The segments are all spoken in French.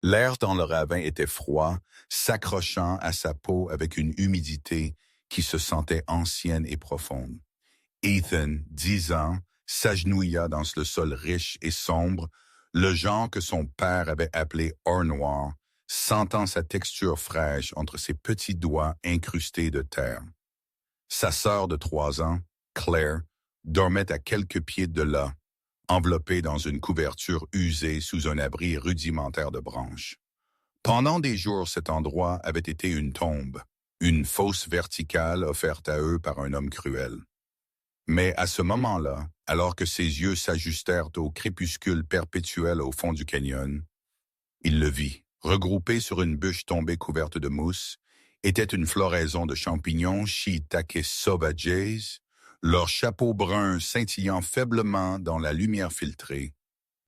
L'air dans le ravin était froid, s'accrochant à sa peau avec une humidité qui se sentait ancienne et profonde. Ethan, 10 ans, s'agenouilla dans le sol riche et sombre, le genre que son père avait appelé or noir, sentant sa texture fraîche entre ses petits doigts incrustés de terre. Sa sœur de 3 ans, Claire, dormait à quelques pieds de là, enveloppée dans une couverture usée sous un abri rudimentaire de branches. Pendant des jours, cet endroit avait été une tombe, une fosse verticale offerte à eux par un homme cruel. Mais à ce moment-là, alors que ses yeux s'ajustèrent au crépuscule perpétuel au fond du canyon, il le vit, regroupé sur une bûche tombée couverte de mousse, était une floraison de champignons Shiitake sauvages, leurs chapeaux bruns scintillant faiblement dans la lumière filtrée.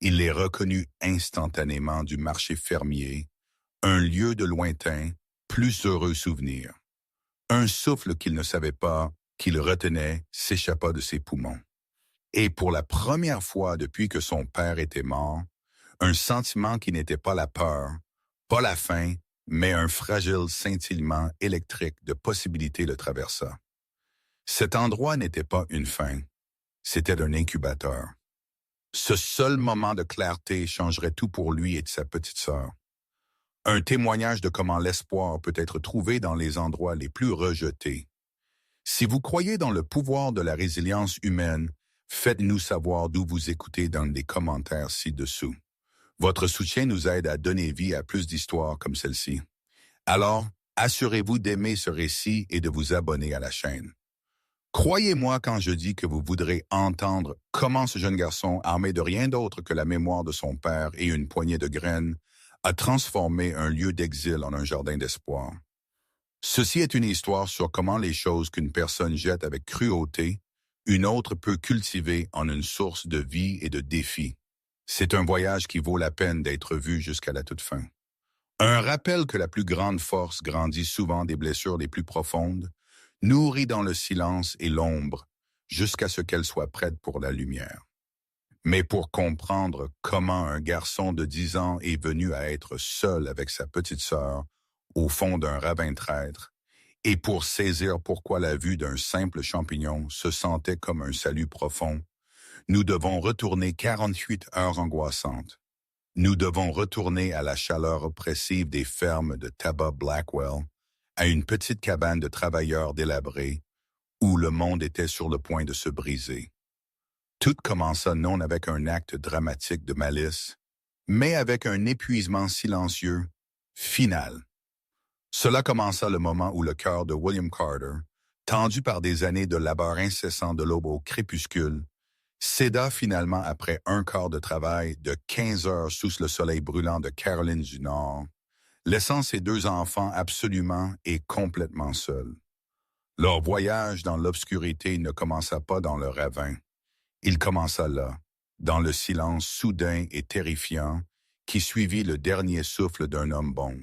Il les reconnut instantanément du marché fermier, un lieu de lointain, plus heureux souvenir. Un souffle qu'il ne savait pas, qu'il retenait, s'échappa de ses poumons. Et pour la première fois depuis que son père était mort, un sentiment qui n'était pas la peur, pas la faim, mais un fragile scintillement électrique de possibilité le traversa. Cet endroit n'était pas une fin, c'était un incubateur. Ce seul moment de clarté changerait tout pour lui et de sa petite sœur. Un témoignage de comment l'espoir peut être trouvé dans les endroits les plus rejetés. Si vous croyez dans le pouvoir de la résilience humaine, faites-nous savoir d'où vous écoutez dans les commentaires ci-dessous. Votre soutien nous aide à donner vie à plus d'histoires comme celle-ci. Alors, assurez-vous d'aimer ce récit et de vous abonner à la chaîne. Croyez-moi quand je dis que vous voudrez entendre comment ce jeune garçon, armé de rien d'autre que la mémoire de son père et une poignée de graines, a transformé un lieu d'exil en un jardin d'espoir. Ceci est une histoire sur comment les choses qu'une personne jette avec cruauté, une autre peut cultiver en une source de vie et de défi. C'est un voyage qui vaut la peine d'être vu jusqu'à la toute fin. Un rappel que la plus grande force grandit souvent des blessures les plus profondes, nourrie dans le silence et l'ombre, jusqu'à ce qu'elle soit prête pour la lumière. Mais pour comprendre comment un garçon de 10 ans est venu à être seul avec sa petite sœur, au fond d'un ravin traître, et pour saisir pourquoi la vue d'un simple champignon se sentait comme un salut profond, nous devons retourner 48 heures angoissantes. Nous devons retourner à la chaleur oppressive des fermes de tabac Blackwell, à une petite cabane de travailleurs délabrés, où le monde était sur le point de se briser. Tout commença non avec un acte dramatique de malice, mais avec un épuisement silencieux, final. Cela commença le moment où le cœur de William Carter, tendu par des années de labeur incessant de l'aube au crépuscule, céda finalement après un quart de travail de 15 heures sous le soleil brûlant de Caroline du Nord, laissant ses 2 enfants absolument et complètement seuls. Leur voyage dans l'obscurité ne commença pas dans le ravin. Il commença là, dans le silence soudain et terrifiant qui suivit le dernier souffle d'un homme bon.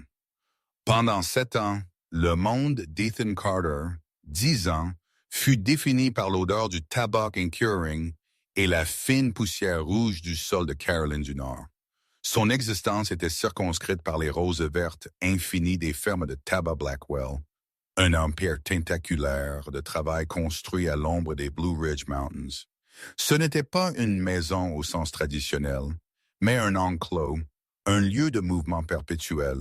Pendant 7 ans, le monde d'Ethan Carter, 10 ans, fut défini par l'odeur du tabac and curing et la fine poussière rouge du sol de Caroline du Nord. Son existence était circonscrite par les roses vertes infinies des fermes de tabac Blackwell, un empire tentaculaire de travail construit à l'ombre des Blue Ridge Mountains. Ce n'était pas une maison au sens traditionnel, mais un enclos, un lieu de mouvement perpétuel,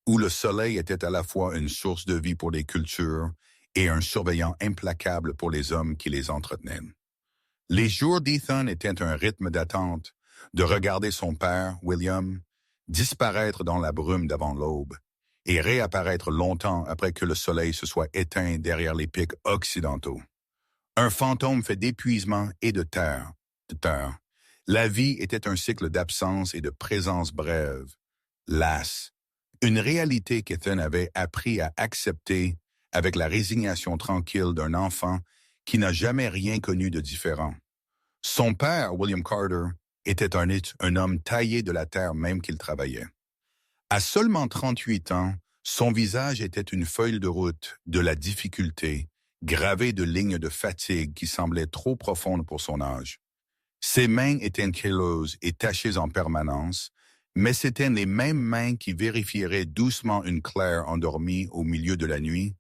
où le soleil était à la fois une source de vie pour les cultures et un surveillant implacable pour les hommes qui les entretenaient. Les jours d'Ethan étaient un rythme d'attente, de regarder son père, William, disparaître dans la brume d'avant l'aube et réapparaître longtemps après que le soleil se soit éteint derrière les pics occidentaux. Un fantôme fait d'épuisement et de terre. La vie était un cycle d'absence et de présence brève, lasse, une réalité qu'Ethan avait appris à accepter avec la résignation tranquille d'un enfant qui n'a jamais rien connu de différent. Son père, William Carter, était un homme taillé de la terre même qu'il travaillait. À seulement 38 ans, son visage était une feuille de route de la difficulté, gravée de lignes de fatigue qui semblaient trop profondes pour son âge. Ses mains étaient calleuses et tachées en permanence, Mais c'étaient les mêmes mains qui vérifieraient doucement une Claire endormie au milieu de la nuit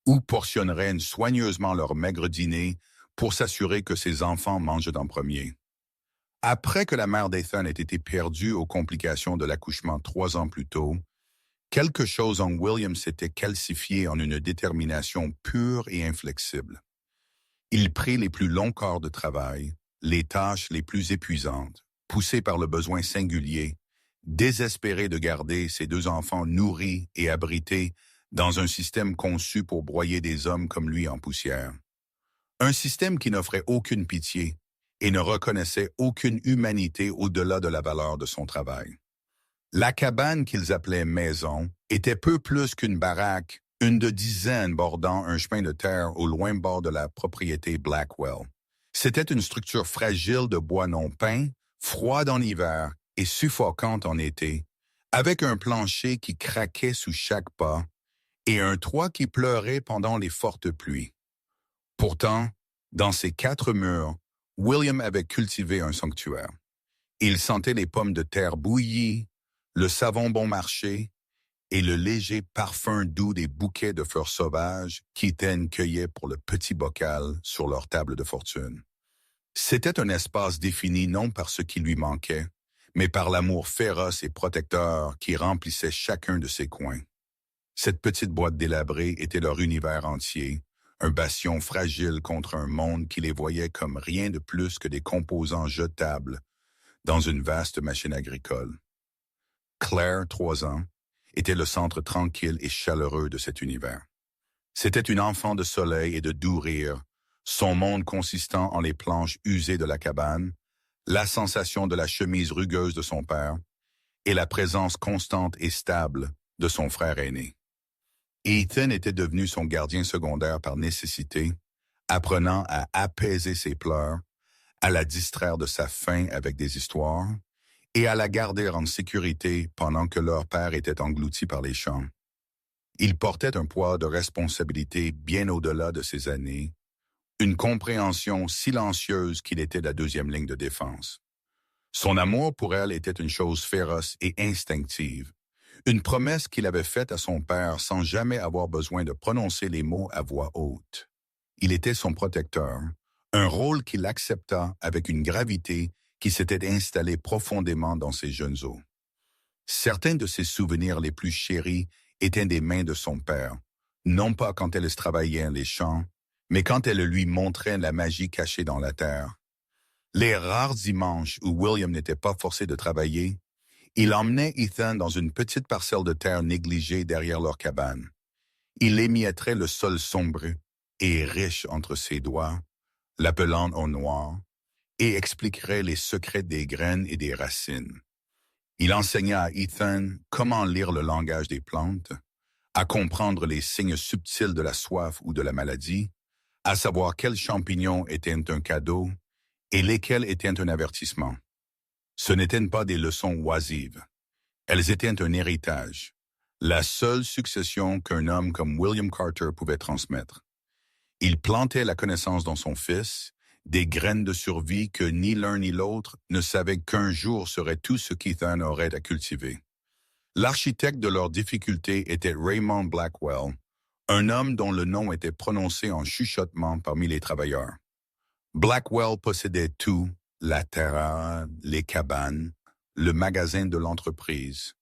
ou portionneraient soigneusement leur maigre dîner pour s'assurer que ses enfants mangent en premier. Après que la mère d'Ethan ait été perdue aux complications de l'accouchement 3 ans plus tôt, quelque chose en William s'était calcifié en une détermination pure et inflexible. Il prit les plus longs corps de travail, les tâches les plus épuisantes, poussé par le besoin singulier, désespéré de garder ses 2 enfants nourris et abrités dans un système conçu pour broyer des hommes comme lui en poussière. Un système qui n'offrait aucune pitié et ne reconnaissait aucune humanité au-delà de la valeur de son travail. La cabane qu'ils appelaient maison était peu plus qu'une baraque, une de dizaines bordant un chemin de terre au loin bord de la propriété Blackwell. C'était une structure fragile de bois non peint, froide en hiver et suffocante en été, avec un plancher qui craquait sous chaque pas et un toit qui pleurait pendant les fortes pluies. Pourtant, dans ces 4 murs, William avait cultivé un sanctuaire. Il sentait les pommes de terre bouillies, le savon bon marché et le léger parfum doux des bouquets de fleurs sauvages qu'Ethan cueillait pour le petit bocal sur leur table de fortune. C'était un espace défini non par ce qui lui manquait, mais par l'amour féroce et protecteur qui remplissait chacun de ses coins. Cette petite boîte délabrée était leur univers entier, un bastion fragile contre un monde qui les voyait comme rien de plus que des composants jetables dans une vaste machine agricole. Claire, 3 ans, était le centre tranquille et chaleureux de cet univers. C'était une enfant de soleil et de doux rire, son monde consistant en les planches usées de la cabane, la sensation de la chemise rugueuse de son père et la présence constante et stable de son frère aîné. Ethan était devenu son gardien secondaire par nécessité, apprenant à apaiser ses pleurs, à la distraire de sa faim avec des histoires et à la garder en sécurité pendant que leur père était englouti par les champs. Il portait un poids de responsabilité bien au-delà de ses années, une compréhension silencieuse qu'il était la 2e ligne de défense. Son amour pour elle était une chose féroce et instinctive, une promesse qu'il avait faite à son père sans jamais avoir besoin de prononcer les mots à voix haute. Il était son protecteur, un rôle qu'il accepta avec une gravité qui s'était installée profondément dans ses jeunes os. Certains de ses souvenirs les plus chéris étaient des mains de son père, non pas quand elle travaillait les champs, mais quand elle lui montrait la magie cachée dans la terre. Les rares dimanches où William n'était pas forcé de travailler, il emmenait Ethan dans une petite parcelle de terre négligée derrière leur cabane. Il émietterait le sol sombre et riche entre ses doigts, l'appelant au noir, et expliquerait les secrets des graines et des racines. Il enseigna à Ethan comment lire le langage des plantes, à comprendre les signes subtils de la soif ou de la maladie, à savoir quels champignons étaient un cadeau et lesquels étaient un avertissement. Ce n'étaient pas des leçons oisives. Elles étaient un héritage, la seule succession qu'un homme comme William Carter pouvait transmettre. Il plantait la connaissance dans son fils, des graines de survie que ni l'un ni l'autre ne savaient qu'un jour serait tout ce qu'Ethan aurait à cultiver. L'architecte de leurs difficultés était Raymond Blackwell, un homme dont le nom était prononcé en chuchotement parmi les travailleurs. Blackwell possédait tout, la terre, les cabanes, le magasin de l'entreprise,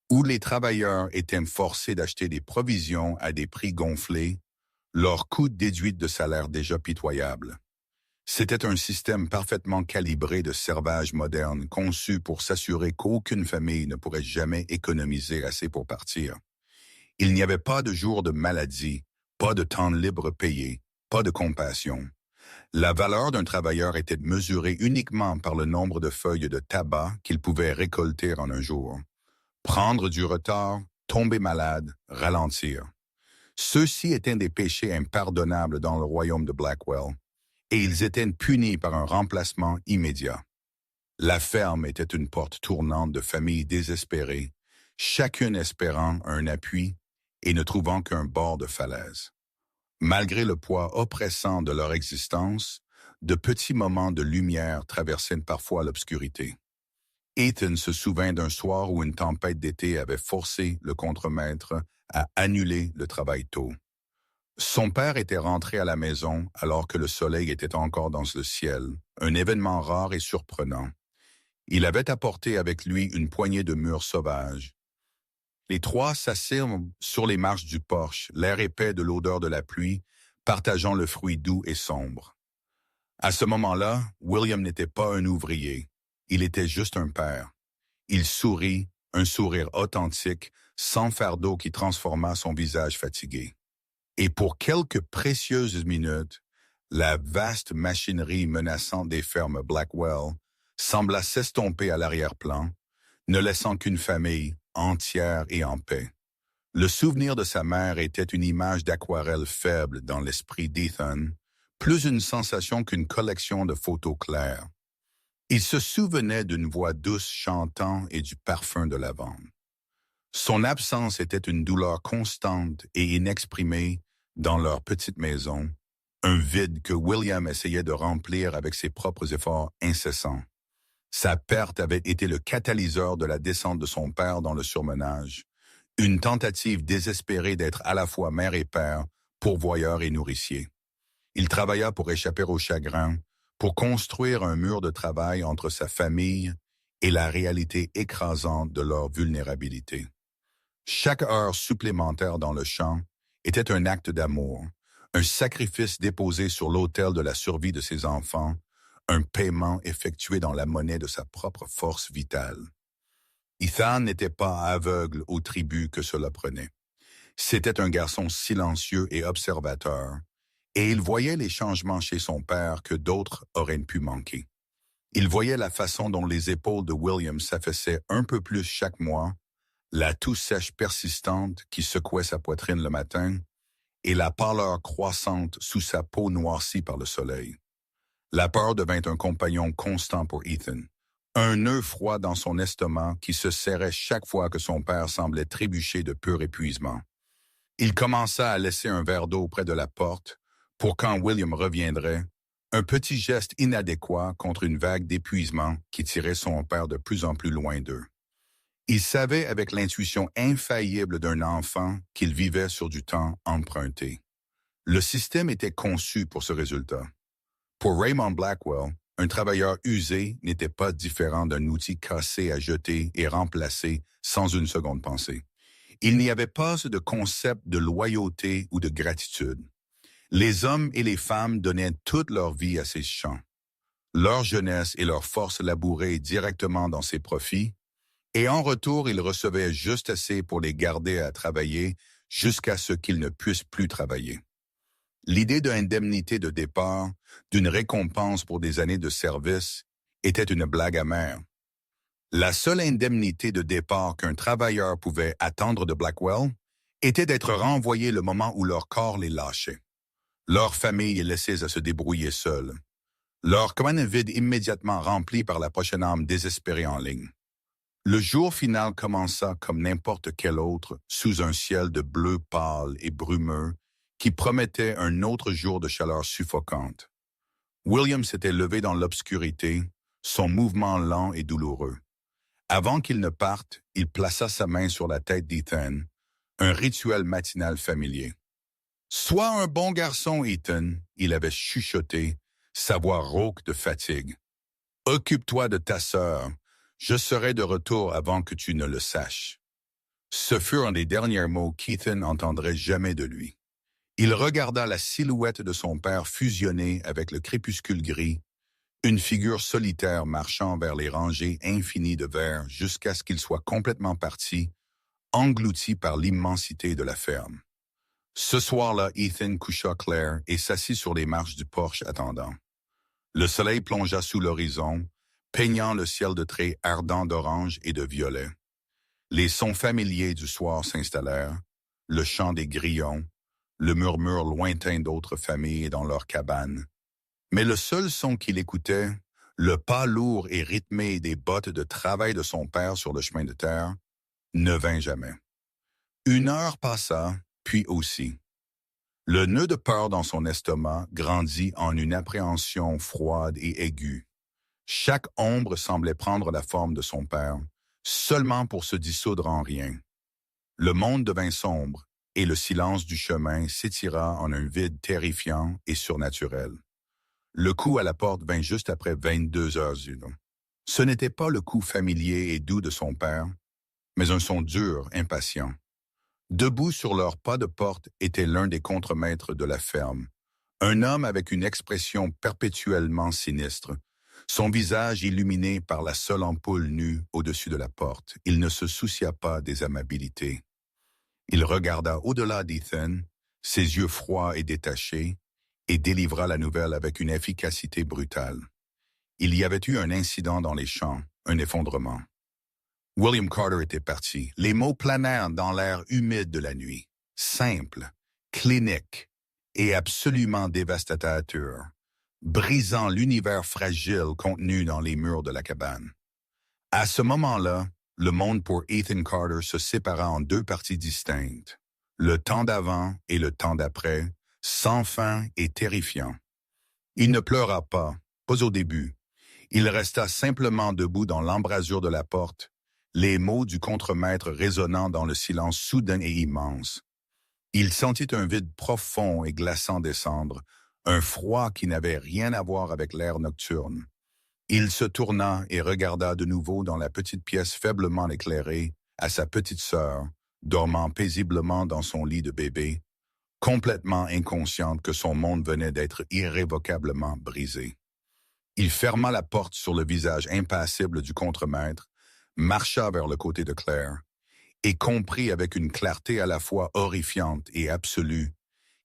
où les travailleurs étaient forcés d'acheter des provisions à des prix gonflés, leurs coûts déduits de salaires déjà pitoyables. C'était un système parfaitement calibré de servage moderne conçu pour s'assurer qu'aucune famille ne pourrait jamais économiser assez pour partir. Il n'y avait pas de jour de maladie, pas de temps libre payé, pas de compassion. La valeur d'un travailleur était mesurée uniquement par le nombre de feuilles de tabac qu'il pouvait récolter en un jour. Prendre du retard, tomber malade, ralentir. Ceux-ci étaient des péchés impardonnables dans le royaume de Blackwell, et ils étaient punis par un remplacement immédiat. La ferme était une porte tournante de familles désespérées, chacune espérant un appui et ne trouvant qu'un bord de falaise. Malgré le poids oppressant de leur existence, de petits moments de lumière traversaient parfois l'obscurité. Ethan se souvint d'un soir où une tempête d'été avait forcé le contremaître à annuler le travail tôt. Son père était rentré à la maison alors que le soleil était encore dans le ciel, un événement rare et surprenant. Il avait apporté avec lui une poignée de mûres sauvages. Les trois s'assirent sur les marches du porche, l'air épais de l'odeur de la pluie, partageant le fruit doux et sombre. À ce moment-là, William n'était pas un ouvrier. Il était juste un père. Il sourit, un sourire authentique, sans fardeau qui transforma son visage fatigué. Et pour quelques précieuses minutes, la vaste machinerie menaçante des fermes Blackwell sembla s'estomper à l'arrière-plan, ne laissant qu'une famille entière et en paix. Le souvenir de sa mère était une image d'aquarelle faible dans l'esprit d'Ethan, plus une sensation qu'une collection de photos claires. Il se souvenait d'une voix douce chantant et du parfum de lavande. Son absence était une douleur constante et inexprimée dans leur petite maison, un vide que William essayait de remplir avec ses propres efforts incessants. Sa perte avait été le catalyseur de la descente de son père dans le surmenage, une tentative désespérée d'être à la fois mère et père, pourvoyeur et nourricier. Il travailla pour échapper au chagrin, pour construire un mur de travail entre sa famille et la réalité écrasante de leur vulnérabilité. Chaque heure supplémentaire dans le champ était un acte d'amour, un sacrifice déposé sur l'autel de la survie de ses enfants, un paiement effectué dans la monnaie de sa propre force vitale. Ethan n'était pas aveugle aux tribus que cela prenait. C'était un garçon silencieux et observateur, et il voyait les changements chez son père que d'autres auraient pu manquer. Il voyait la façon dont les épaules de William s'affaissaient un peu plus chaque mois, la toux sèche persistante qui secouait sa poitrine le matin, et la pâleur croissante sous sa peau noircie par le soleil. La peur devint un compagnon constant pour Ethan, un nœud froid dans son estomac qui se serrait chaque fois que son père semblait trébucher de pur épuisement. Il commença à laisser un verre d'eau près de la porte pour quand William reviendrait, un petit geste inadéquat contre une vague d'épuisement qui tirait son père de plus en plus loin d'eux. Il savait avec l'intuition infaillible d'un enfant qu'il vivait sur du temps emprunté. Le système était conçu pour ce résultat. Pour Raymond Blackwell, un travailleur usé n'était pas différent d'un outil cassé à jeter et remplacer sans une seconde pensée. Il n'y avait pas de concept de loyauté ou de gratitude. Les hommes et les femmes donnaient toute leur vie à ces champs. Leur jeunesse et leur force labouraient directement dans ses profits, et en retour, ils recevaient juste assez pour les garder à travailler jusqu'à ce qu'ils ne puissent plus travailler. L'idée d'une indemnité de départ, d'une récompense pour des années de service, était une blague amère. La seule indemnité de départ qu'un travailleur pouvait attendre de Blackwell était d'être renvoyé le moment où leur corps les lâchait. Leur famille laissée à se débrouiller seuls. Leur coin vide immédiatement rempli par la prochaine âme désespérée en ligne. Le jour final commença comme n'importe quel autre, sous un ciel de bleu pâle et brumeux, qui promettait un autre jour de chaleur suffocante. William s'était levé dans l'obscurité, son mouvement lent et douloureux. Avant qu'il ne parte, il plaça sa main sur la tête d'Ethan, un rituel matinal familier. « Sois un bon garçon, Ethan », il avait chuchoté, sa voix rauque de fatigue. « Occupe-toi de ta sœur, je serai de retour avant que tu ne le saches. » Ce furent les derniers mots qu'Ethan n'entendrait jamais de lui. Il regarda la silhouette de son père fusionner avec le crépuscule gris, une figure solitaire marchant vers les rangées infinies de verre jusqu'à ce qu'il soit complètement parti, englouti par l'immensité de la ferme. Ce soir-là, Ethan coucha clair et s'assit sur les marches du porche attendant. Le soleil plongea sous l'horizon, peignant le ciel de traits ardents d'orange et de violet. Les sons familiers du soir s'installèrent, le chant des grillons, le murmure lointain d'autres familles dans leurs cabanes. Mais le seul son qu'il écoutait, le pas lourd et rythmé des bottes de travail de son père sur le chemin de terre, ne vint jamais. Une heure passa, puis aussi. Le nœud de peur dans son estomac grandit en une appréhension froide et aiguë. Chaque ombre semblait prendre la forme de son père, seulement pour se dissoudre en rien. Le monde devint sombre, et le silence du chemin s'étira en un vide terrifiant et surnaturel. Le coup à la porte vint juste après 22h01. Ce n'était pas le coup familier et doux de son père, mais un son dur, impatient. Debout sur leur pas de porte était l'un des contremaîtres de la ferme, un homme avec une expression perpétuellement sinistre, son visage illuminé par la seule ampoule nue au-dessus de la porte. Il ne se soucia pas des amabilités. Il regarda au-delà d'Ethan, ses yeux froids et détachés, et délivra la nouvelle avec une efficacité brutale. Il y avait eu un incident dans les champs, un effondrement. William Carter était parti. Les mots planèrent dans l'air humide de la nuit. Simple, clinique et absolument dévastateur, brisant l'univers fragile contenu dans les murs de la cabane. À ce moment-là, le monde pour Ethan Carter se sépara en deux parties distinctes. Le temps d'avant et le temps d'après, sans fin et terrifiant. Il ne pleura pas au début. Il resta simplement debout dans l'embrasure de la porte, les mots du contremaître résonnant dans le silence soudain et immense. Il sentit un vide profond et glaçant descendre, un froid qui n'avait rien à voir avec l'air nocturne. Il se tourna et regarda de nouveau dans la petite pièce faiblement éclairée à sa petite sœur, dormant paisiblement dans son lit de bébé, complètement inconsciente que son monde venait d'être irrévocablement brisé. Il ferma la porte sur le visage impassible du contremaître, marcha vers le côté de Claire, et comprit avec une clarté à la fois horrifiante et absolue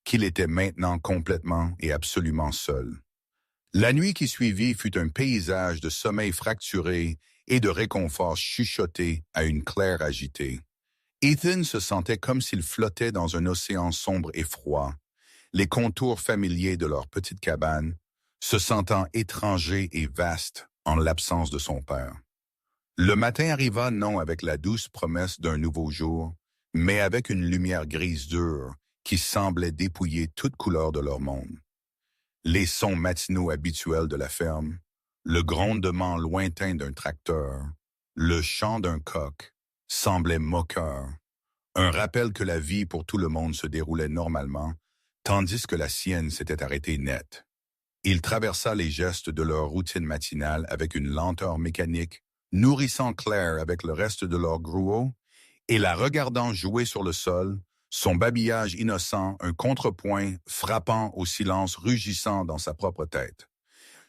qu'il était maintenant complètement et absolument seul. La nuit qui suivit fut un paysage de sommeil fracturé et de réconfort chuchoté à une Claire agitée. Ethan se sentait comme s'il flottait dans un océan sombre et froid, les contours familiers de leur petite cabane, se sentant étranger et vaste en l'absence de son père. Le matin arriva non avec la douce promesse d'un nouveau jour, mais avec une lumière grise dure qui semblait dépouiller toute couleur de leur monde. Les sons matinaux habituels de la ferme, le grondement lointain d'un tracteur, le chant d'un coq, semblaient moqueurs, un rappel que la vie pour tout le monde se déroulait normalement, tandis que la sienne s'était arrêtée net. Il traversa les gestes de leur routine matinale avec une lenteur mécanique, nourrissant Claire avec le reste de leur gruau, et la regardant jouer sur le sol, son babillage innocent, un contrepoint frappant au silence rugissant dans sa propre tête.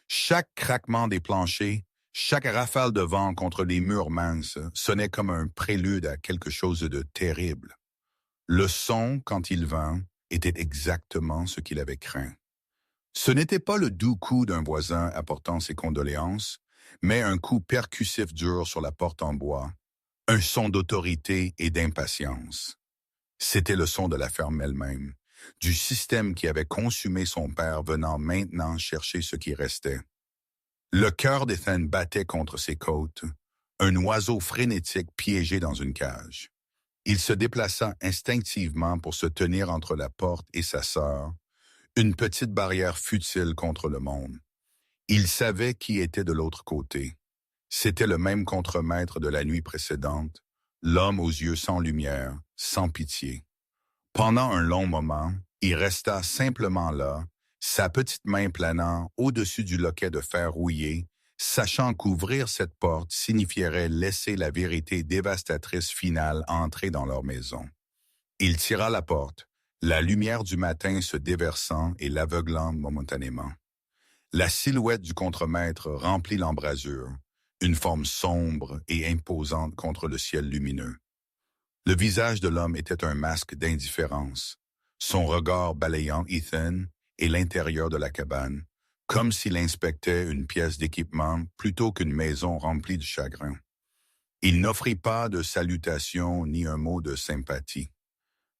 Chaque craquement des planchers, chaque rafale de vent contre les murs minces sonnait comme un prélude à quelque chose de terrible. Le son, quand il vint, était exactement ce qu'il avait craint. Ce n'était pas le doux coup d'un voisin apportant ses condoléances, mais un coup percussif dur sur la porte en bois, un son d'autorité et d'impatience. C'était le son de la ferme elle-même, du système qui avait consumé son père venant maintenant chercher ce qui restait. Le cœur d'Ethan battait contre ses côtes, un oiseau frénétique piégé dans une cage. Il se déplaça instinctivement pour se tenir entre la porte et sa sœur, une petite barrière futile contre le monde. Il savait qui était de l'autre côté. C'était le même contremaître de la nuit précédente, l'homme aux yeux sans lumière, sans pitié. Pendant un long moment, il resta simplement là, sa petite main planant au-dessus du loquet de fer rouillé, sachant qu'ouvrir cette porte signifierait laisser la vérité dévastatrice finale entrer dans leur maison. Il tira la porte, la lumière du matin se déversant et l'aveuglant momentanément. La silhouette du contremaître remplit l'embrasure, une forme sombre et imposante contre le ciel lumineux. Le visage de l'homme était un masque d'indifférence, son regard balayant Ethan et l'intérieur de la cabane, comme s'il inspectait une pièce d'équipement plutôt qu'une maison remplie de chagrin. Il n'offrit pas de salutation ni un mot de sympathie.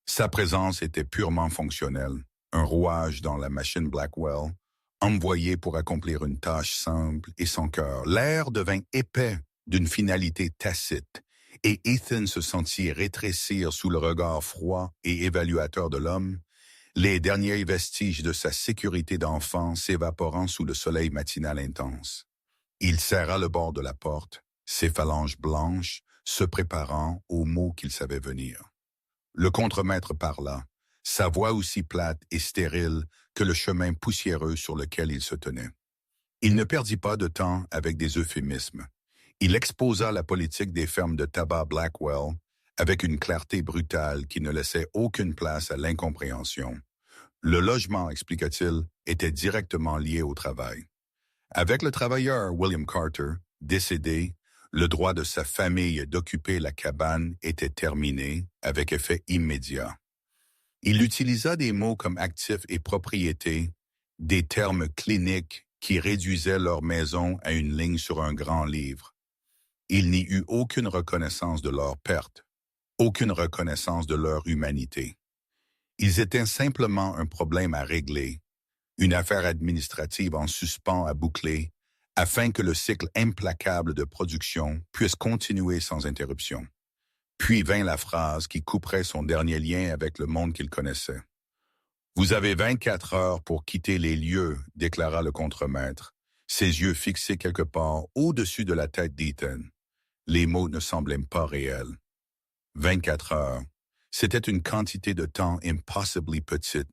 Sa présence était purement fonctionnelle, un rouage dans la machine Blackwell, envoyé pour accomplir une tâche simple et sans cœur. L'air devint épais d'une finalité tacite, et Ethan se sentit rétrécir sous le regard froid et évaluateur de l'homme, les derniers vestiges de sa sécurité d'enfant s'évaporant sous le soleil matinal intense. Il serra le bord de la porte, ses phalanges blanches se préparant aux mots qu'il savait venir. Le contremaître parla, sa voix aussi plate et stérile que le chemin poussiéreux sur lequel il se tenait. Il ne perdit pas de temps avec des euphémismes. Il exposa la politique des fermes de tabac Blackwell avec une clarté brutale qui ne laissait aucune place à l'incompréhension. Le logement, expliqua-t-il, était directement lié au travail. Avec le travailleur William Carter, décédé, le droit de sa famille d'occuper la cabane était terminé avec effet immédiat. Il utilisa des mots comme actif et propriété, des termes cliniques qui réduisaient leur maison à une ligne sur un grand livre. Il n'y eut aucune reconnaissance de leur perte, aucune reconnaissance de leur humanité. Ils étaient simplement un problème à régler, une affaire administrative en suspens à boucler, afin que le cycle implacable de production puisse continuer sans interruption. Puis vint la phrase qui couperait son dernier lien avec le monde qu'il connaissait. « Vous avez 24 heures pour quitter les lieux », déclara le contremaître, ses yeux fixés quelque part au-dessus de la tête d'Ethan. Les mots ne semblaient pas réels. 24 heures. C'était une quantité de temps impossibly petite,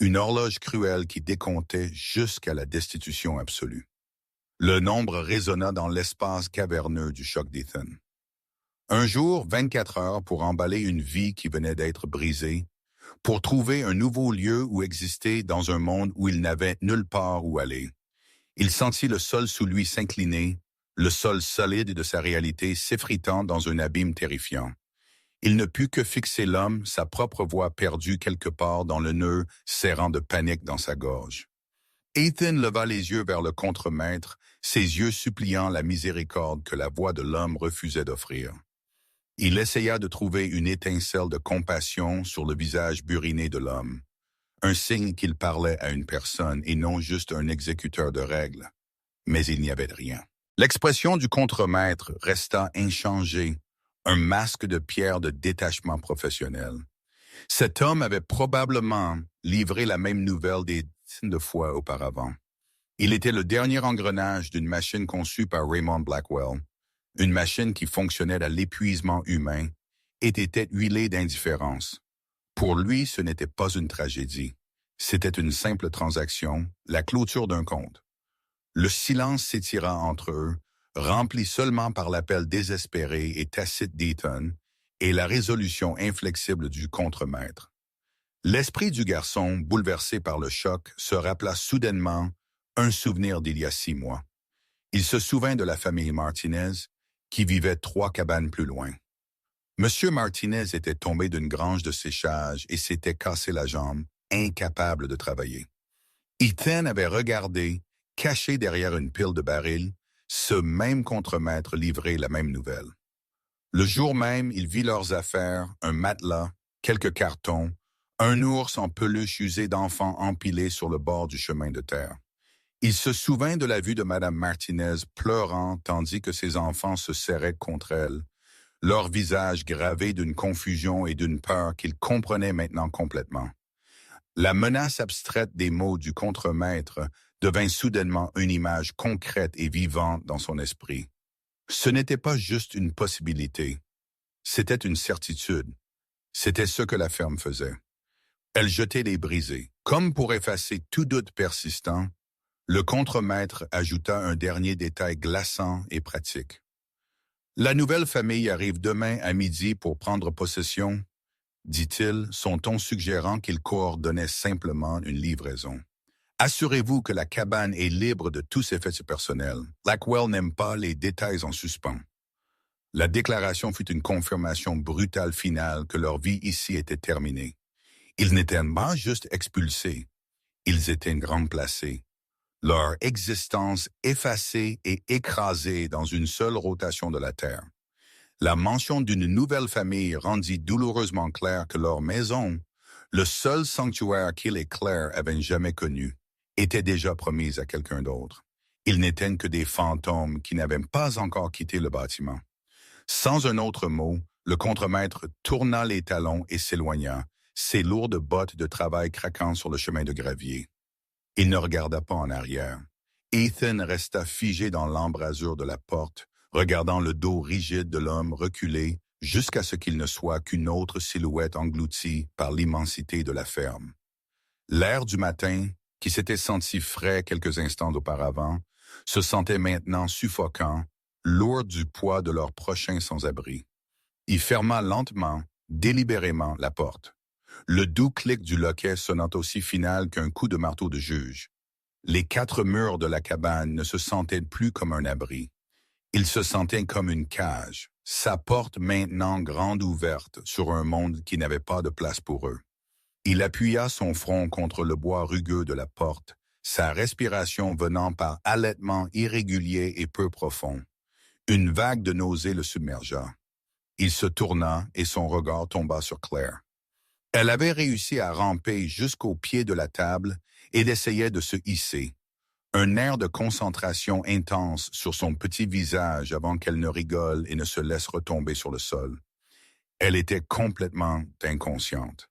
une horloge cruelle qui décomptait jusqu'à la destitution absolue. Le nombre résonna dans l'espace caverneux du choc d'Ethan. Un jour, 24 heures pour emballer une vie qui venait d'être brisée, pour trouver un nouveau lieu où exister dans un monde où il n'avait nulle part où aller. Il sentit le sol sous lui s'incliner, le sol solide de sa réalité s'effritant dans un abîme terrifiant. Il ne put que fixer l'homme, sa propre voix perdue quelque part dans le nœud serrant de panique dans sa gorge. Ethan leva les yeux vers le contremaître, ses yeux suppliant la miséricorde que la voix de l'homme refusait d'offrir. Il essaya de trouver une étincelle de compassion sur le visage buriné de l'homme, un signe qu'il parlait à une personne et non juste un exécuteur de règles. Mais il n'y avait rien. L'expression du contremaître resta inchangée, un masque de pierre de détachement professionnel. Cet homme avait probablement livré la même nouvelle des dizaines de fois auparavant. Il était le dernier engrenage d'une machine conçue par Raymond Blackwell, une machine qui fonctionnait à l'épuisement humain et était huilée d'indifférence. Pour lui, ce n'était pas une tragédie. C'était une simple transaction, la clôture d'un compte. Le silence s'étira entre eux, rempli seulement par l'appel désespéré et tacite d'Ethan et la résolution inflexible du contremaître. L'esprit du garçon, bouleversé par le choc, se rappela soudainement un souvenir d'il y a 6 mois. Il se souvint de la famille Martinez, qui vivait 3 cabanes plus loin. Monsieur Martinez était tombé d'une grange de séchage et s'était cassé la jambe, incapable de travailler. Ethan avait regardé, caché derrière une pile de barils, ce même contremaître livrer la même nouvelle. Le jour même, il vit leurs affaires, un matelas, quelques cartons, un ours en peluche usé d'enfants empilés sur le bord du chemin de terre. Il se souvint de la vue de Madame Martinez pleurant tandis que ses enfants se serraient contre elle, leur visage gravé d'une confusion et d'une peur qu'il comprenait maintenant complètement. La menace abstraite des mots du contremaître devint soudainement une image concrète et vivante dans son esprit. Ce n'était pas juste une possibilité, c'était une certitude. C'était ce que la ferme faisait. Elle jetait les brisés. Comme pour effacer tout doute persistant, le contremaître ajouta un dernier détail glaçant et pratique. La nouvelle famille arrive demain à midi pour prendre possession, dit-il, son ton suggérant qu'il coordonnait simplement une livraison. Assurez-vous que la cabane est libre de tous effets personnels. Blackwell n'aime pas les détails en suspens. La déclaration fut une confirmation brutale finale que leur vie ici était terminée. Ils n'étaient pas juste expulsés, ils étaient remplacés. Leur existence effacée et écrasée dans une seule rotation de la Terre. La mention d'une nouvelle famille rendit douloureusement clair que leur maison, le seul sanctuaire qu'il et Claire avaient jamais connu, était déjà promise à quelqu'un d'autre. Ils n'étaient que des fantômes qui n'avaient pas encore quitté le bâtiment. Sans un autre mot, le contremaître tourna les talons et s'éloigna, ses lourdes bottes de travail craquant sur le chemin de gravier. Il ne regarda pas en arrière. Ethan resta figé dans l'embrasure de la porte, regardant le dos rigide de l'homme reculer jusqu'à ce qu'il ne soit qu'une autre silhouette engloutie par l'immensité de la ferme. L'air du matin, qui s'était senti frais quelques instants auparavant, se sentait maintenant suffocant, lourd du poids de leur prochain sans-abri. Il ferma lentement, délibérément, la porte. Le doux clic du loquet sonnant aussi final qu'un coup de marteau de juge. Les 4 murs de la cabane ne se sentaient plus comme un abri. Ils se sentaient comme une cage, sa porte maintenant grande ouverte sur un monde qui n'avait pas de place pour eux. Il appuya son front contre le bois rugueux de la porte, sa respiration venant par halètements irréguliers et peu profonds. Une vague de nausée le submergea. Il se tourna et son regard tomba sur Claire. Elle avait réussi à ramper jusqu'au pied de la table et essayait de se hisser. Un air de concentration intense sur son petit visage avant qu'elle ne rigole et ne se laisse retomber sur le sol. Elle était complètement inconsciente.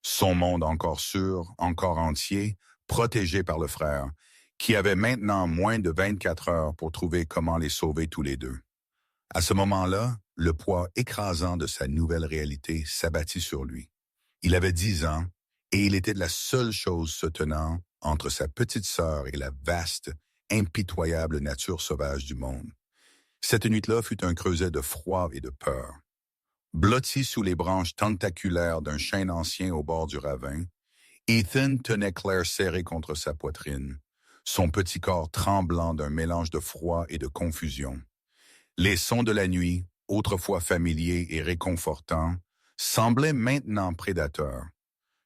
Son monde encore sûr, encore entier, protégé par le frère, qui avait maintenant moins de 24 heures pour trouver comment les sauver tous les deux. À ce moment-là, le poids écrasant de sa nouvelle réalité s'abattit sur lui. Il avait 10 ans et il était la seule chose se tenant entre sa petite sœur et la vaste, impitoyable nature sauvage du monde. Cette nuit-là fut un creuset de froid et de peur. Blotti sous les branches tentaculaires d'un chêne ancien au bord du ravin, Ethan tenait Claire serrée contre sa poitrine, son petit corps tremblant d'un mélange de froid et de confusion. Les sons de la nuit, autrefois familiers et réconfortants, semblaient maintenant prédateurs.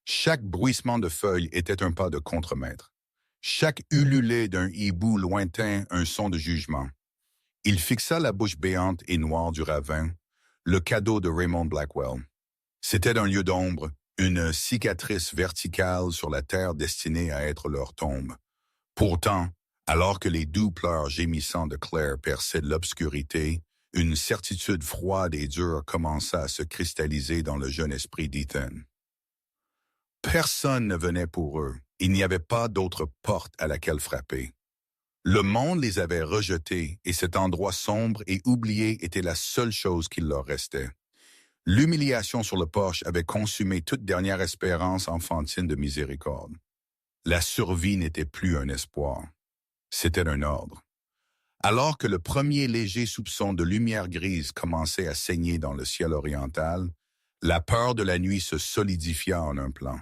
Chaque bruissement de feuilles était un pas de contremaître. Chaque ululé d'un hibou lointain un son de jugement. Il fixa la bouche béante et noire du ravin, le cadeau de Raymond Blackwell. C'était un lieu d'ombre, une cicatrice verticale sur la terre destinée à être leur tombe. Pourtant, alors que les doux pleurs gémissants de Claire perçaient l'obscurité, une certitude froide et dure commença à se cristalliser dans le jeune esprit d'Ethan. Personne ne venait pour eux. Il n'y avait pas d'autre porte à laquelle frapper. Le monde les avait rejetés et cet endroit sombre et oublié était la seule chose qu'il leur restait. L'humiliation sur le porche avait consumé toute dernière espérance enfantine de miséricorde. La survie n'était plus un espoir. C'était un ordre. Alors que le premier léger soupçon de lumière grise commençait à saigner dans le ciel oriental, la peur de la nuit se solidifia en un plan.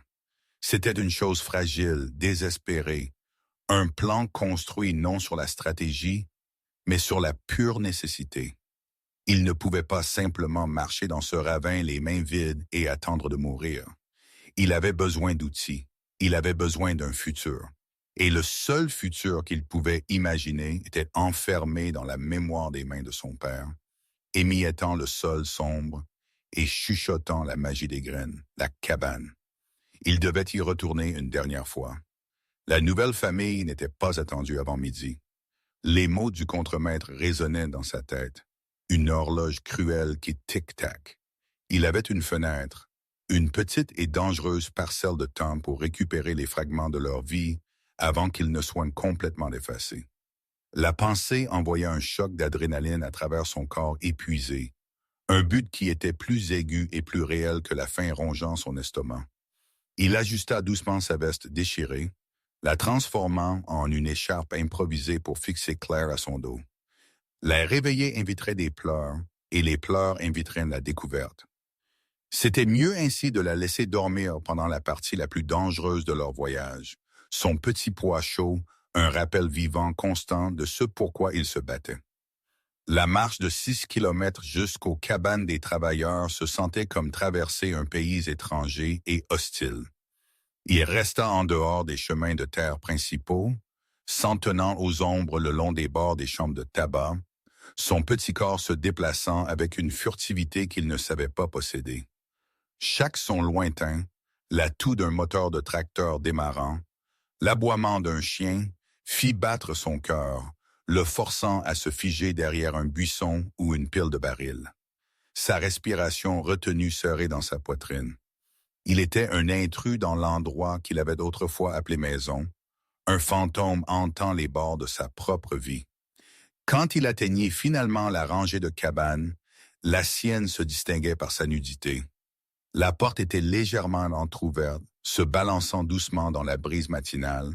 C'était une chose fragile, désespérée, un plan construit non sur la stratégie, mais sur la pure nécessité. Il ne pouvait pas simplement marcher dans ce ravin les mains vides et attendre de mourir. Il avait besoin d'outils, il avait besoin d'un futur. Et le seul futur qu'il pouvait imaginer était enfermé dans la mémoire des mains de son père, émiettant le sol sombre et chuchotant la magie des graines, la cabane. Il devait y retourner une dernière fois. La nouvelle famille n'était pas attendue avant midi. Les mots du contremaître résonnaient dans sa tête, une horloge cruelle qui tic-tac. Il avait une fenêtre, une petite et dangereuse parcelle de temps pour récupérer les fragments de leur vie avant qu'ils ne soient complètement effacés. La pensée envoya un choc d'adrénaline à travers son corps épuisé, un but qui était plus aigu et plus réel que la faim rongeant son estomac. Il ajusta doucement sa veste déchirée, la transformant en une écharpe improvisée pour fixer Claire à son dos. La réveiller inviterait des pleurs, et les pleurs inviteraient la découverte. C'était mieux ainsi de la laisser dormir pendant la partie la plus dangereuse de leur voyage, son petit poids chaud, un rappel vivant constant de ce pourquoi ils se battaient. La marche de 6 kilomètres jusqu'aux cabanes des travailleurs se sentait comme traverser un pays étranger et hostile. Il resta en dehors des chemins de terre principaux, s'en tenant aux ombres le long des bords des chambres de tabac, son petit corps se déplaçant avec une furtivité qu'il ne savait pas posséder. Chaque son lointain, l'atout d'un moteur de tracteur démarrant, l'aboiement d'un chien fit battre son cœur, le forçant à se figer derrière un buisson ou une pile de barils. Sa respiration retenue serrée dans sa poitrine. Il était un intrus dans l'endroit qu'il avait autrefois appelé maison, Un fantôme hantant les bords de sa propre vie. Quand il atteignait finalement la rangée de cabanes, la sienne se distinguait par sa nudité. La porte était légèrement entr'ouverte, se balançant doucement dans la brise matinale,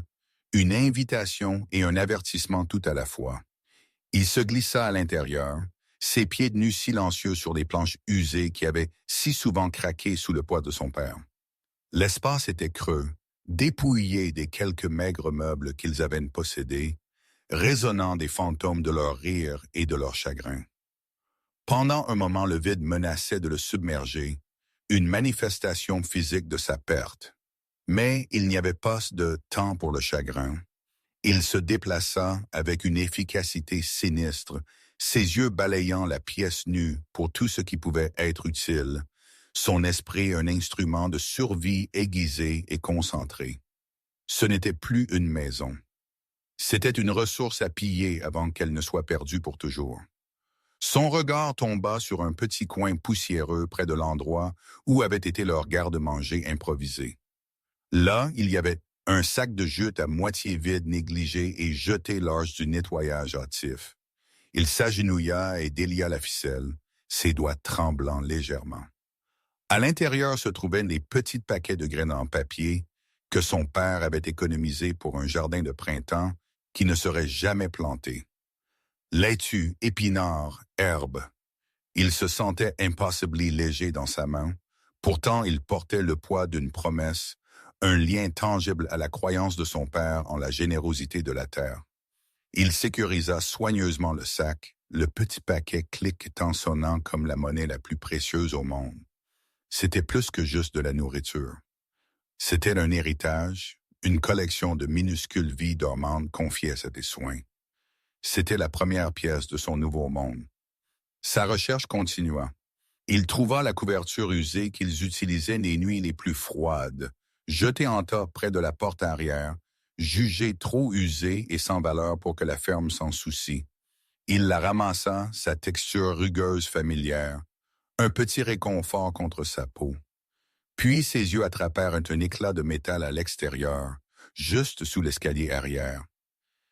une invitation et un avertissement tout à la fois. Il se glissa à l'intérieur, ses pieds nus silencieux sur les planches usées qui avaient si souvent craqué sous le poids de son père. L'espace était creux, dépouillé des quelques maigres meubles qu'ils avaient possédés, résonnant des fantômes de leur rire et de leur chagrin. Pendant un moment, le vide menaçait de le submerger, une manifestation physique de sa perte. Mais il n'y avait pas de temps pour le chagrin. Il se déplaça avec une efficacité sinistre, ses yeux balayant la pièce nue pour tout ce qui pouvait être utile, son esprit un instrument de survie aiguisé et concentré. Ce n'était plus une maison. C'était une ressource à piller avant qu'elle ne soit perdue pour toujours. Son regard tomba sur un petit coin poussiéreux près de l'endroit où avait été leur garde-manger improvisé. Là, il y avait un sac de jute à moitié vide négligé et jeté lors du nettoyage hâtif. Il s'agenouilla et délia la ficelle, ses doigts tremblant légèrement. À l'intérieur se trouvaient les petits paquets de graines en papier que son père avait économisés pour un jardin de printemps qui ne serait jamais planté. Laitue, épinards, herbes. Il se sentait impossiblement léger dans sa main. Pourtant, il portait le poids d'une promesse, un lien tangible à la croyance de son père en la générosité de la terre. Il sécurisa soigneusement le sac, le petit paquet cliquetant sonnant comme la monnaie la plus précieuse au monde. C'était plus que juste de la nourriture. C'était un héritage, une collection de minuscules vies dormantes confiées à ses soins. C'était la première pièce de son nouveau monde. Sa recherche continua. Il trouva la couverture usée qu'ils utilisaient les nuits les plus froides, jetée en tas près de la porte arrière, jugée trop usée et sans valeur pour que la ferme s'en soucie. Il la ramassa, sa texture rugueuse familière, un petit réconfort contre sa peau. Puis ses yeux attrapèrent un éclat de métal à l'extérieur, juste sous l'escalier arrière.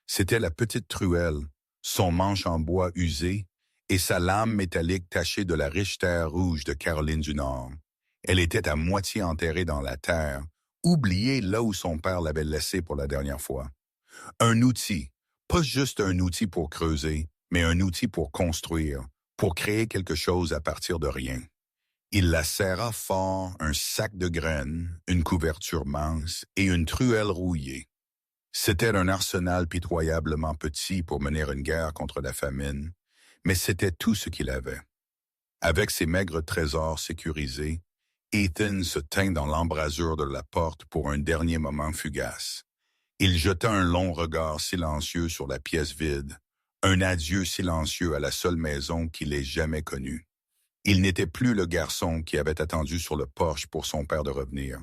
C'était la petite truelle, son manche en bois usé et sa lame métallique tachée de la riche terre rouge de Caroline du Nord. Elle était à moitié enterrée dans la terre, oubliée là où son père l'avait laissée pour la dernière fois. Un outil, pas juste un outil pour creuser, mais un outil pour construire, pour créer quelque chose à partir de rien. Il la serra fort, un sac de graines, une couverture mince et une truelle rouillée. C'était un arsenal pitoyablement petit pour mener une guerre contre la famine, mais c'était tout ce qu'il avait. Avec ses maigres trésors sécurisés, Ethan se tint dans l'embrasure de la porte pour un dernier moment fugace. Il jeta un long regard silencieux sur la pièce vide, un adieu silencieux à la seule maison qu'il ait jamais connue. Il n'était plus le garçon qui avait attendu sur le porche pour son père de revenir.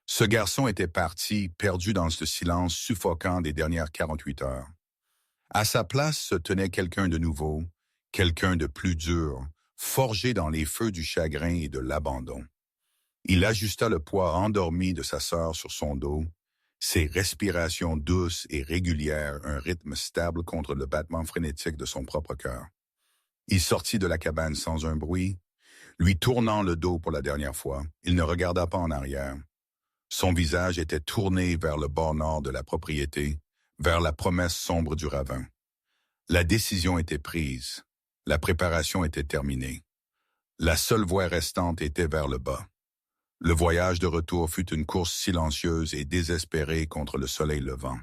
Ce garçon était parti, perdu dans ce silence suffocant des dernières 48 heures. À sa place se tenait quelqu'un de nouveau, quelqu'un de plus dur, forgé dans les feux du chagrin et de l'abandon. Il ajusta le poids endormi de sa sœur sur son dos, ses respirations douces et régulières, un rythme stable contre le battement frénétique de son propre cœur. Il sortit de la cabane sans un bruit, lui tournant le dos pour la dernière fois. Il ne regarda pas en arrière. Son visage était tourné vers le bord nord de la propriété, vers la promesse sombre du ravin. La décision était prise. La préparation était terminée. La seule voie restante était vers le bas. Le voyage de retour fut une course silencieuse et désespérée contre le soleil levant.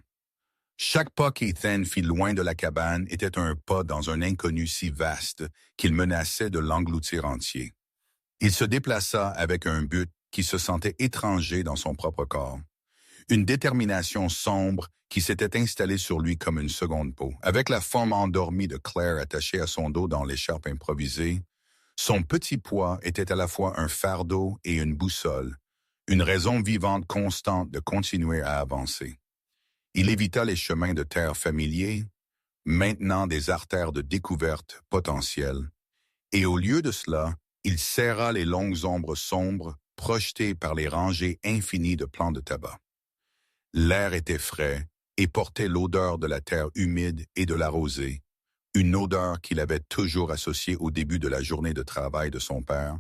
Chaque pas qu'Ethan fit loin de la cabane était un pas dans un inconnu si vaste qu'il menaçait de l'engloutir entier. Il se déplaça avec un but qui se sentait étranger dans son propre corps. Une détermination sombre qui s'était installée sur lui comme une seconde peau. Avec la forme endormie de Claire attachée à son dos dans l'écharpe improvisée, son petit poids était à la fois un fardeau et une boussole, une raison vivante constante de continuer à avancer. Il évita les chemins de terre familiers, maintenant des artères de découverte potentielles, et au lieu de cela, il serra les longues ombres sombres projetées par les rangées infinies de plants de tabac. L'air était frais et portait l'odeur de la terre humide et de la rosée, une odeur qu'il avait toujours associée au début de la journée de travail de son père,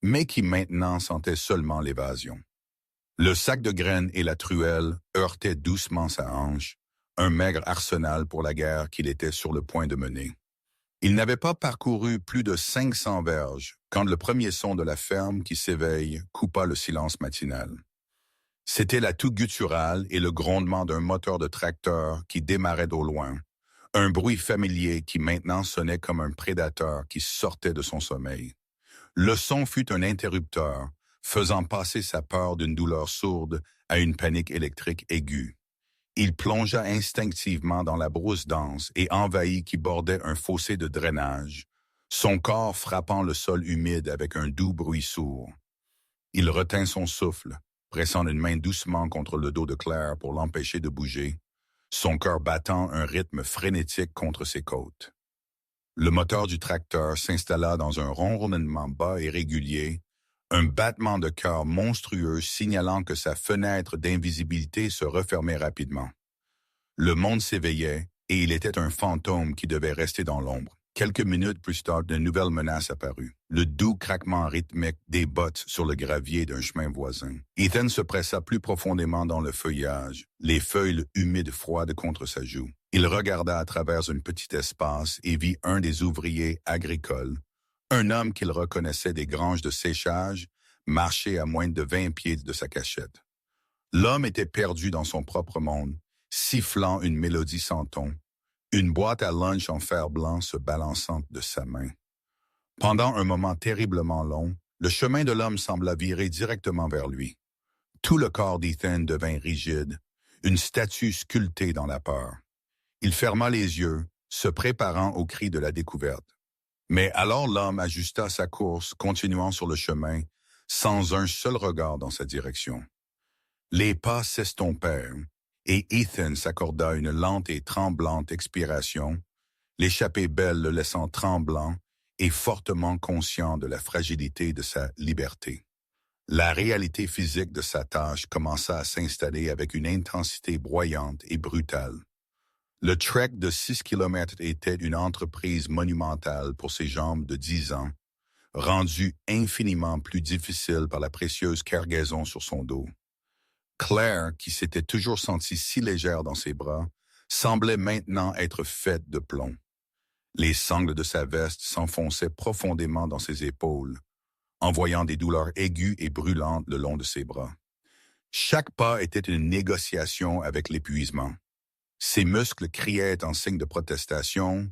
mais qui maintenant sentait seulement l'évasion. Le sac de graines et la truelle heurtaient doucement sa hanche, un maigre arsenal pour la guerre qu'il était sur le point de mener. Il n'avait pas parcouru plus de 500 verges quand le premier son de la ferme qui s'éveille coupa le silence matinal. C'était la toux gutturale et le grondement d'un moteur de tracteur qui démarrait d'au loin, un bruit familier qui maintenant sonnait comme un prédateur qui sortait de son sommeil. Le son fut un interrupteur, faisant passer sa peur d'une douleur sourde à une panique électrique aiguë. Il plongea instinctivement dans la brousse dense et envahie qui bordait un fossé de drainage, son corps frappant le sol humide avec un doux bruit sourd. Il retint son souffle, pressant une main doucement contre le dos de Claire pour l'empêcher de bouger, son cœur battant un rythme frénétique contre ses côtes. Le moteur du tracteur s'installa dans un ronronnement bas et régulier, un battement de cœur monstrueux signalant que sa fenêtre d'invisibilité se refermait rapidement. Le monde s'éveillait et il était un fantôme qui devait rester dans l'ombre. Quelques minutes plus tard, de nouvelles menaces apparut. Le doux craquement rythmique des bottes sur le gravier d'un chemin voisin. Ethan se pressa plus profondément dans le feuillage, les feuilles humides froides contre sa joue. Il regarda à travers un petit espace et vit un des ouvriers agricoles, un homme qu'il reconnaissait des granges de séchage, marcher à moins de 20 pieds de sa cachette. L'homme était perdu dans son propre monde, sifflant une mélodie sans ton, une boîte à lunch en fer blanc se balançant de sa main. Pendant un moment terriblement long, le chemin de l'homme sembla virer directement vers lui. Tout le corps d'Ethan devint rigide, une statue sculptée dans la peur. Il ferma les yeux, se préparant au cri de la découverte. Mais alors l'homme ajusta sa course, continuant sur le chemin, sans un seul regard dans sa direction. Les pas s'estompèrent, et Ethan s'accorda une lente et tremblante expiration, l'échappée belle le laissant tremblant et fortement conscient de la fragilité de sa liberté. La réalité physique de sa tâche commença à s'installer avec une intensité broyante et brutale. Le trek de 6 kilomètres était une entreprise monumentale pour ses jambes de 10 ans, rendue infiniment plus difficile par la précieuse cargaison sur son dos. Claire, qui s'était toujours sentie si légère dans ses bras, semblait maintenant être faite de plomb. Les sangles de sa veste s'enfonçaient profondément dans ses épaules, envoyant des douleurs aiguës et brûlantes le long de ses bras. Chaque pas était une négociation avec l'épuisement. Ses muscles criaient en signe de protestation,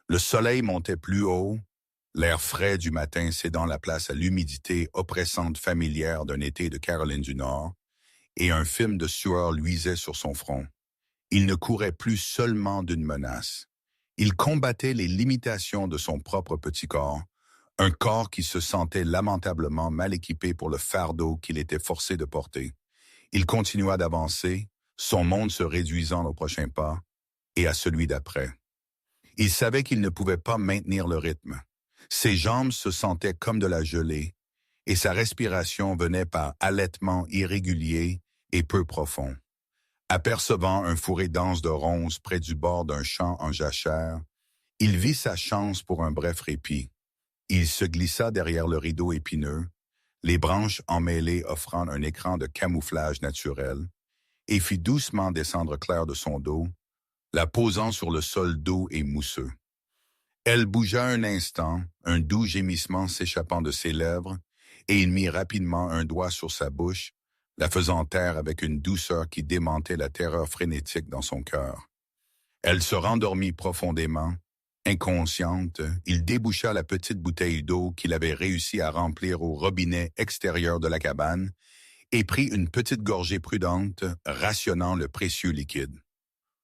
le soleil montait plus haut, l'air frais du matin cédant la place à l'humidité oppressante familière d'un été de Caroline du Nord, et un film de sueur luisait sur son front. Il ne courait plus seulement d'une menace. Il combattait les limitations de son propre petit corps, un corps qui se sentait lamentablement mal équipé pour le fardeau qu'il était forcé de porter. Il continua d'avancer, son monde se réduisant au prochain pas et à celui d'après. Il savait qu'il ne pouvait pas maintenir le rythme. Ses jambes se sentaient comme de la gelée, et sa respiration venait par halètements irréguliers et peu profond. Apercevant un fourré dense de ronces près du bord d'un champ en jachère, il vit sa chance pour un bref répit. Il se glissa derrière le rideau épineux, les branches emmêlées offrant un écran de camouflage naturel, et fit doucement descendre Claire de son dos, la posant sur le sol doux et mousseux. Elle bougea un instant, un doux gémissement s'échappant de ses lèvres, et il mit rapidement un doigt sur sa bouche, la faisant taire avec une douceur qui démentait la terreur frénétique dans son cœur. Elle se rendormit profondément. Inconsciente, il déboucha la petite bouteille d'eau qu'il avait réussi à remplir au robinet extérieur de la cabane et prit une petite gorgée prudente, rationnant le précieux liquide.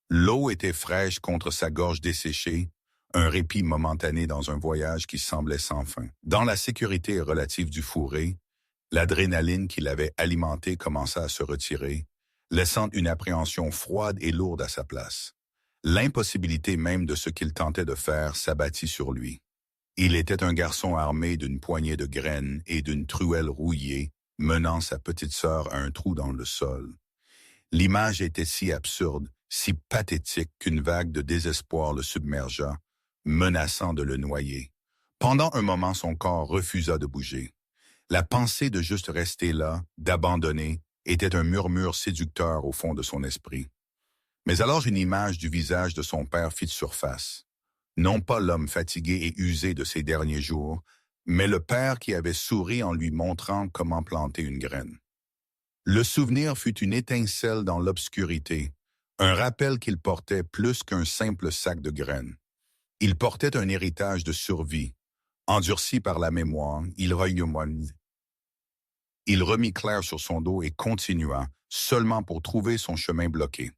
L'eau était fraîche contre sa gorge desséchée, un répit momentané dans un voyage qui semblait sans fin. Dans la sécurité relative du fourré, l'adrénaline qui l'avait alimenté commença à se retirer, laissant une appréhension froide et lourde à sa place. L'impossibilité même de ce qu'il tentait de faire s'abattit sur lui. Il était un garçon armé d'une poignée de graines et d'une truelle rouillée, menant sa petite sœur à un trou dans le sol. L'image était si absurde, si pathétique qu'une vague de désespoir le submergea, menaçant de le noyer. Pendant un moment, son corps refusa de bouger. La pensée de juste rester là, d'abandonner, était un murmure séducteur au fond de son esprit. Mais alors une image du visage de son père fit surface. Non pas l'homme fatigué et usé de ces derniers jours, mais le père qui avait souri en lui montrant comment planter une graine. Le souvenir fut une étincelle dans l'obscurité, un rappel qu'il portait plus qu'un simple sac de graines. Il portait un héritage de survie. Endurci par la mémoire, il remit clair sur son dos et continua, seulement pour trouver son chemin bloqué.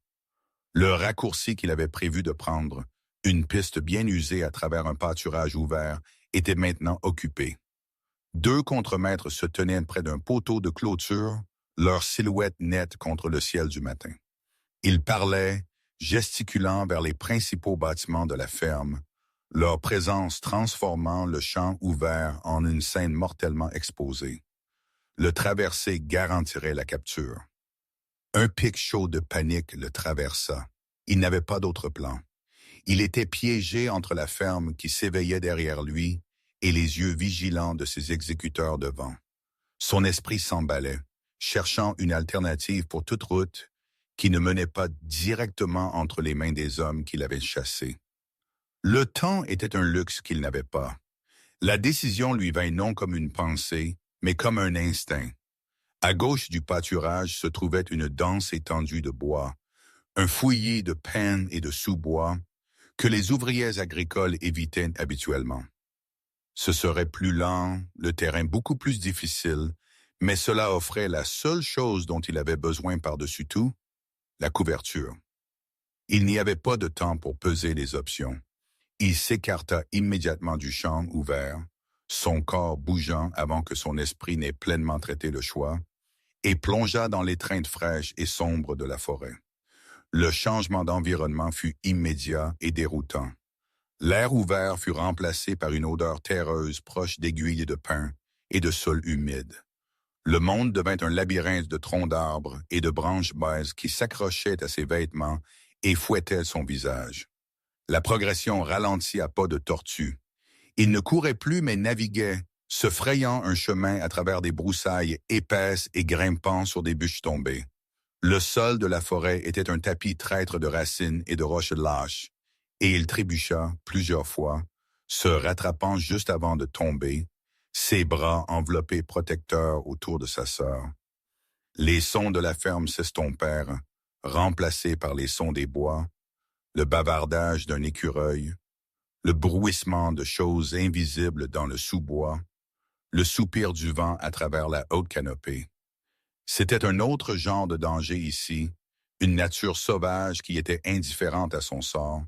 Le raccourci qu'il avait prévu de prendre, une piste bien usée à travers un pâturage ouvert, était maintenant occupé. 2 contremaîtres se tenaient près d'un poteau de clôture, leur silhouette nette contre le ciel du matin. Ils parlaient, gesticulant vers les principaux bâtiments de la ferme, leur présence transformant le champ ouvert en une scène mortellement exposée. Le traverser garantirait la capture. Un pic chaud de panique le traversa. Il n'avait pas d'autre plan. Il était piégé entre la ferme qui s'éveillait derrière lui et les yeux vigilants de ses exécuteurs devant. Son esprit s'emballait, cherchant une alternative pour toute route qui ne menait pas directement entre les mains des hommes qu'il avait chassés. Le temps était un luxe qu'il n'avait pas. La décision lui vint non comme une pensée, mais comme un instinct. À gauche du pâturage se trouvait une dense étendue de bois, un fouillis de pins et de sous-bois que les ouvriers agricoles évitaient habituellement. Ce serait plus lent, le terrain beaucoup plus difficile, mais cela offrait la seule chose dont il avait besoin par-dessus tout, la couverture. Il n'y avait pas de temps pour peser les options. Il s'écarta immédiatement du champ ouvert, son corps bougeant avant que son esprit n'ait pleinement traité le choix, et plongea dans l'étreinte fraîche et sombre de la forêt. Le changement d'environnement fut immédiat et déroutant. L'air ouvert fut remplacé par une odeur terreuse proche d'aiguilles de pin et de sol humide. Le monde devint un labyrinthe de troncs d'arbres et de branches basses qui s'accrochaient à ses vêtements et fouettaient son visage. La progression ralentit à pas de tortue. Il ne courait plus mais naviguait, se frayant un chemin à travers des broussailles épaisses et grimpant sur des bûches tombées. Le sol de la forêt était un tapis traître de racines et de roches lâches, et il trébucha plusieurs fois, se rattrapant juste avant de tomber, ses bras enveloppés protecteurs autour de sa sœur. Les sons de la ferme s'estompèrent, remplacés par les sons des bois, le bavardage d'un écureuil, le bruissement de choses invisibles dans le sous-bois, le soupir du vent à travers la haute canopée. C'était un autre genre de danger ici, une nature sauvage qui était indifférente à son sort,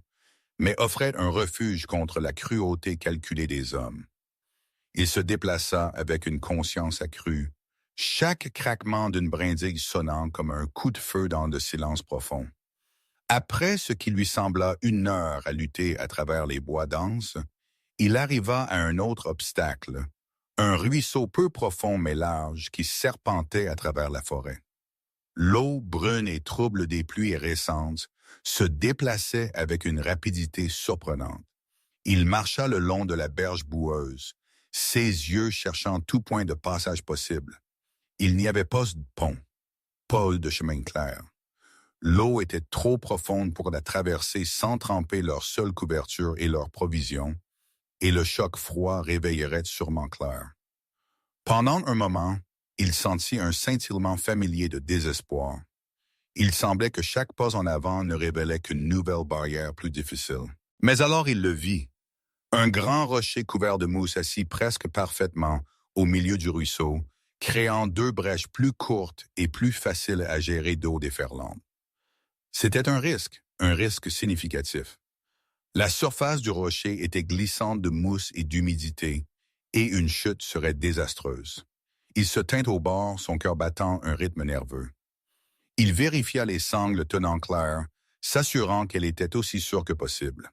mais offrait un refuge contre la cruauté calculée des hommes. Il se déplaça avec une conscience accrue, chaque craquement d'une brindille sonnant comme un coup de feu dans le silence profond. Après ce qui lui sembla 1 heure à lutter à travers les bois denses, il arriva à un autre obstacle, un ruisseau peu profond mais large qui serpentait à travers la forêt. L'eau brune et trouble des pluies récentes se déplaçait avec une rapidité surprenante. Il marcha le long de la berge boueuse, ses yeux cherchant tout point de passage possible. Il n'y avait pas de pont, pas de chemin clair. L'eau était trop profonde pour la traverser sans tremper leur seule couverture et leurs provisions, et le choc froid réveillerait sûrement Claire. Pendant un moment, il sentit un scintillement familier de désespoir. Il semblait que chaque pas en avant ne révélait qu'une nouvelle barrière plus difficile. Mais alors il le vit. Un grand rocher couvert de mousse assis presque parfaitement au milieu du ruisseau, créant 2 brèches plus courtes et plus faciles à gérer d'eau déferlante. C'était un risque significatif. La surface du rocher était glissante de mousse et d'humidité, et une chute serait désastreuse. Il se tint au bord, son cœur battant un rythme nerveux. Il vérifia les sangles tenant Claire, s'assurant qu'elle était aussi sûre que possible.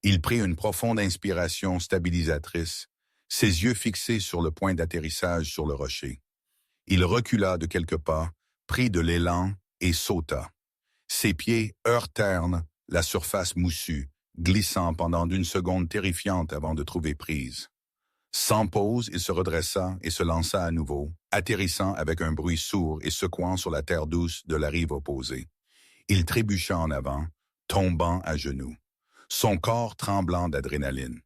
Il prit une profonde inspiration stabilisatrice, ses yeux fixés sur le point d'atterrissage sur le rocher. Il recula de quelques pas, prit de l'élan et sauta. Ses pieds heurtèrent la surface moussue, glissant pendant une seconde terrifiante avant de trouver prise. Sans pause, il se redressa et se lança à nouveau, atterrissant avec un bruit sourd et secouant sur la terre douce de la rive opposée. Il trébucha en avant, tombant à genoux, son corps tremblant d'adrénaline.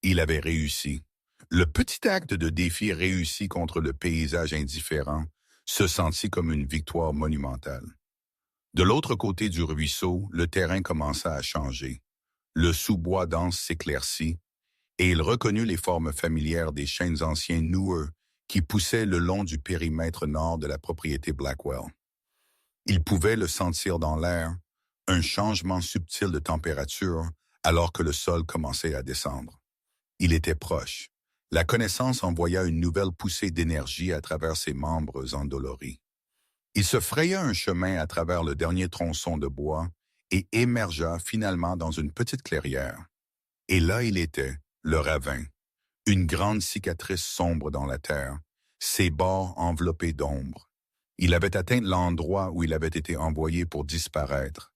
Il avait réussi. Le petit acte de défi réussi contre le paysage indifférent se sentit comme une victoire monumentale. De l'autre côté du ruisseau, le terrain commença à changer. Le sous-bois dense s'éclaircit, et il reconnut les formes familières des chênes anciens noueux qui poussaient le long du périmètre nord de la propriété Blackwell. Il pouvait le sentir dans l'air, un changement subtil de température alors que le sol commençait à descendre. Il était proche. La connaissance envoya une nouvelle poussée d'énergie à travers ses membres endoloris. Il se fraya un chemin à travers le dernier tronçon de bois et émergea finalement dans une petite clairière. Et là il était, le ravin, une grande cicatrice sombre dans la terre, ses bords enveloppés d'ombre. Il avait atteint l'endroit où il avait été envoyé pour disparaître.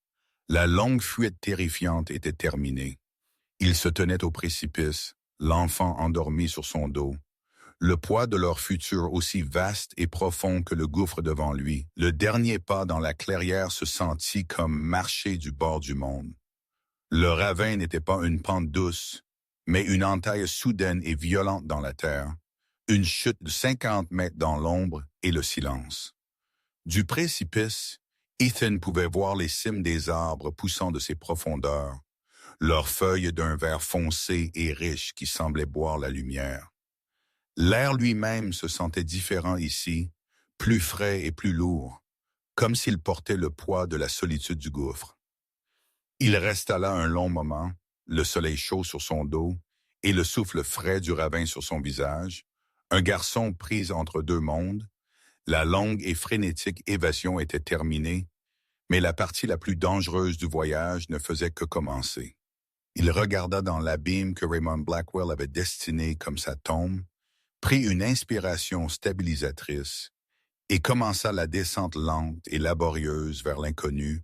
La longue fuite terrifiante était terminée. Il se tenait au précipice, l'enfant endormi sur son dos. Le poids de leur futur aussi vaste et profond que le gouffre devant lui. Le dernier pas dans la clairière se sentit comme marcher du bord du monde. Le ravin n'était pas une pente douce, mais une entaille soudaine et violente dans la terre, une chute de 50 mètres dans l'ombre et le silence. Du précipice, Ethan pouvait voir les cimes des arbres poussant de ces profondeurs, leurs feuilles d'un vert foncé et riche qui semblaient boire la lumière. L'air lui-même se sentait différent ici, plus frais et plus lourd, comme s'il portait le poids de la solitude du gouffre. Il resta là un long moment, le soleil chaud sur son dos et le souffle frais du ravin sur son visage, un garçon pris entre deux mondes. La longue et frénétique évasion était terminée, mais la partie la plus dangereuse du voyage ne faisait que commencer. Il regarda dans l'abîme que Raymond Blackwell avait destiné comme sa tombe, prit une inspiration stabilisatrice et commença la descente lente et laborieuse vers l'inconnu,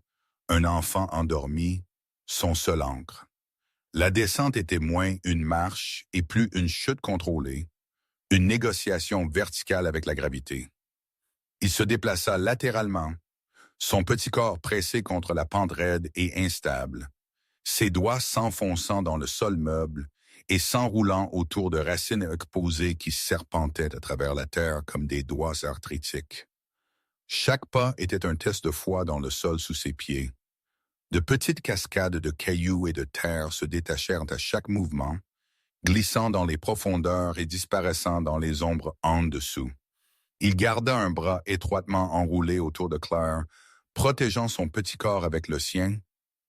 un enfant endormi, son seul ancre. La descente était moins une marche et plus une chute contrôlée, une négociation verticale avec la gravité. Il se déplaça latéralement, son petit corps pressé contre la pente raide et instable, ses doigts s'enfonçant dans le sol meuble et s'enroulant autour de racines exposées qui serpentaient à travers la terre comme des doigts arthritiques. Chaque pas était un test de foi dans le sol sous ses pieds. De petites cascades de cailloux et de terre se détachèrent à chaque mouvement, glissant dans les profondeurs et disparaissant dans les ombres en dessous. Il garda un bras étroitement enroulé autour de Claire, protégeant son petit corps avec le sien,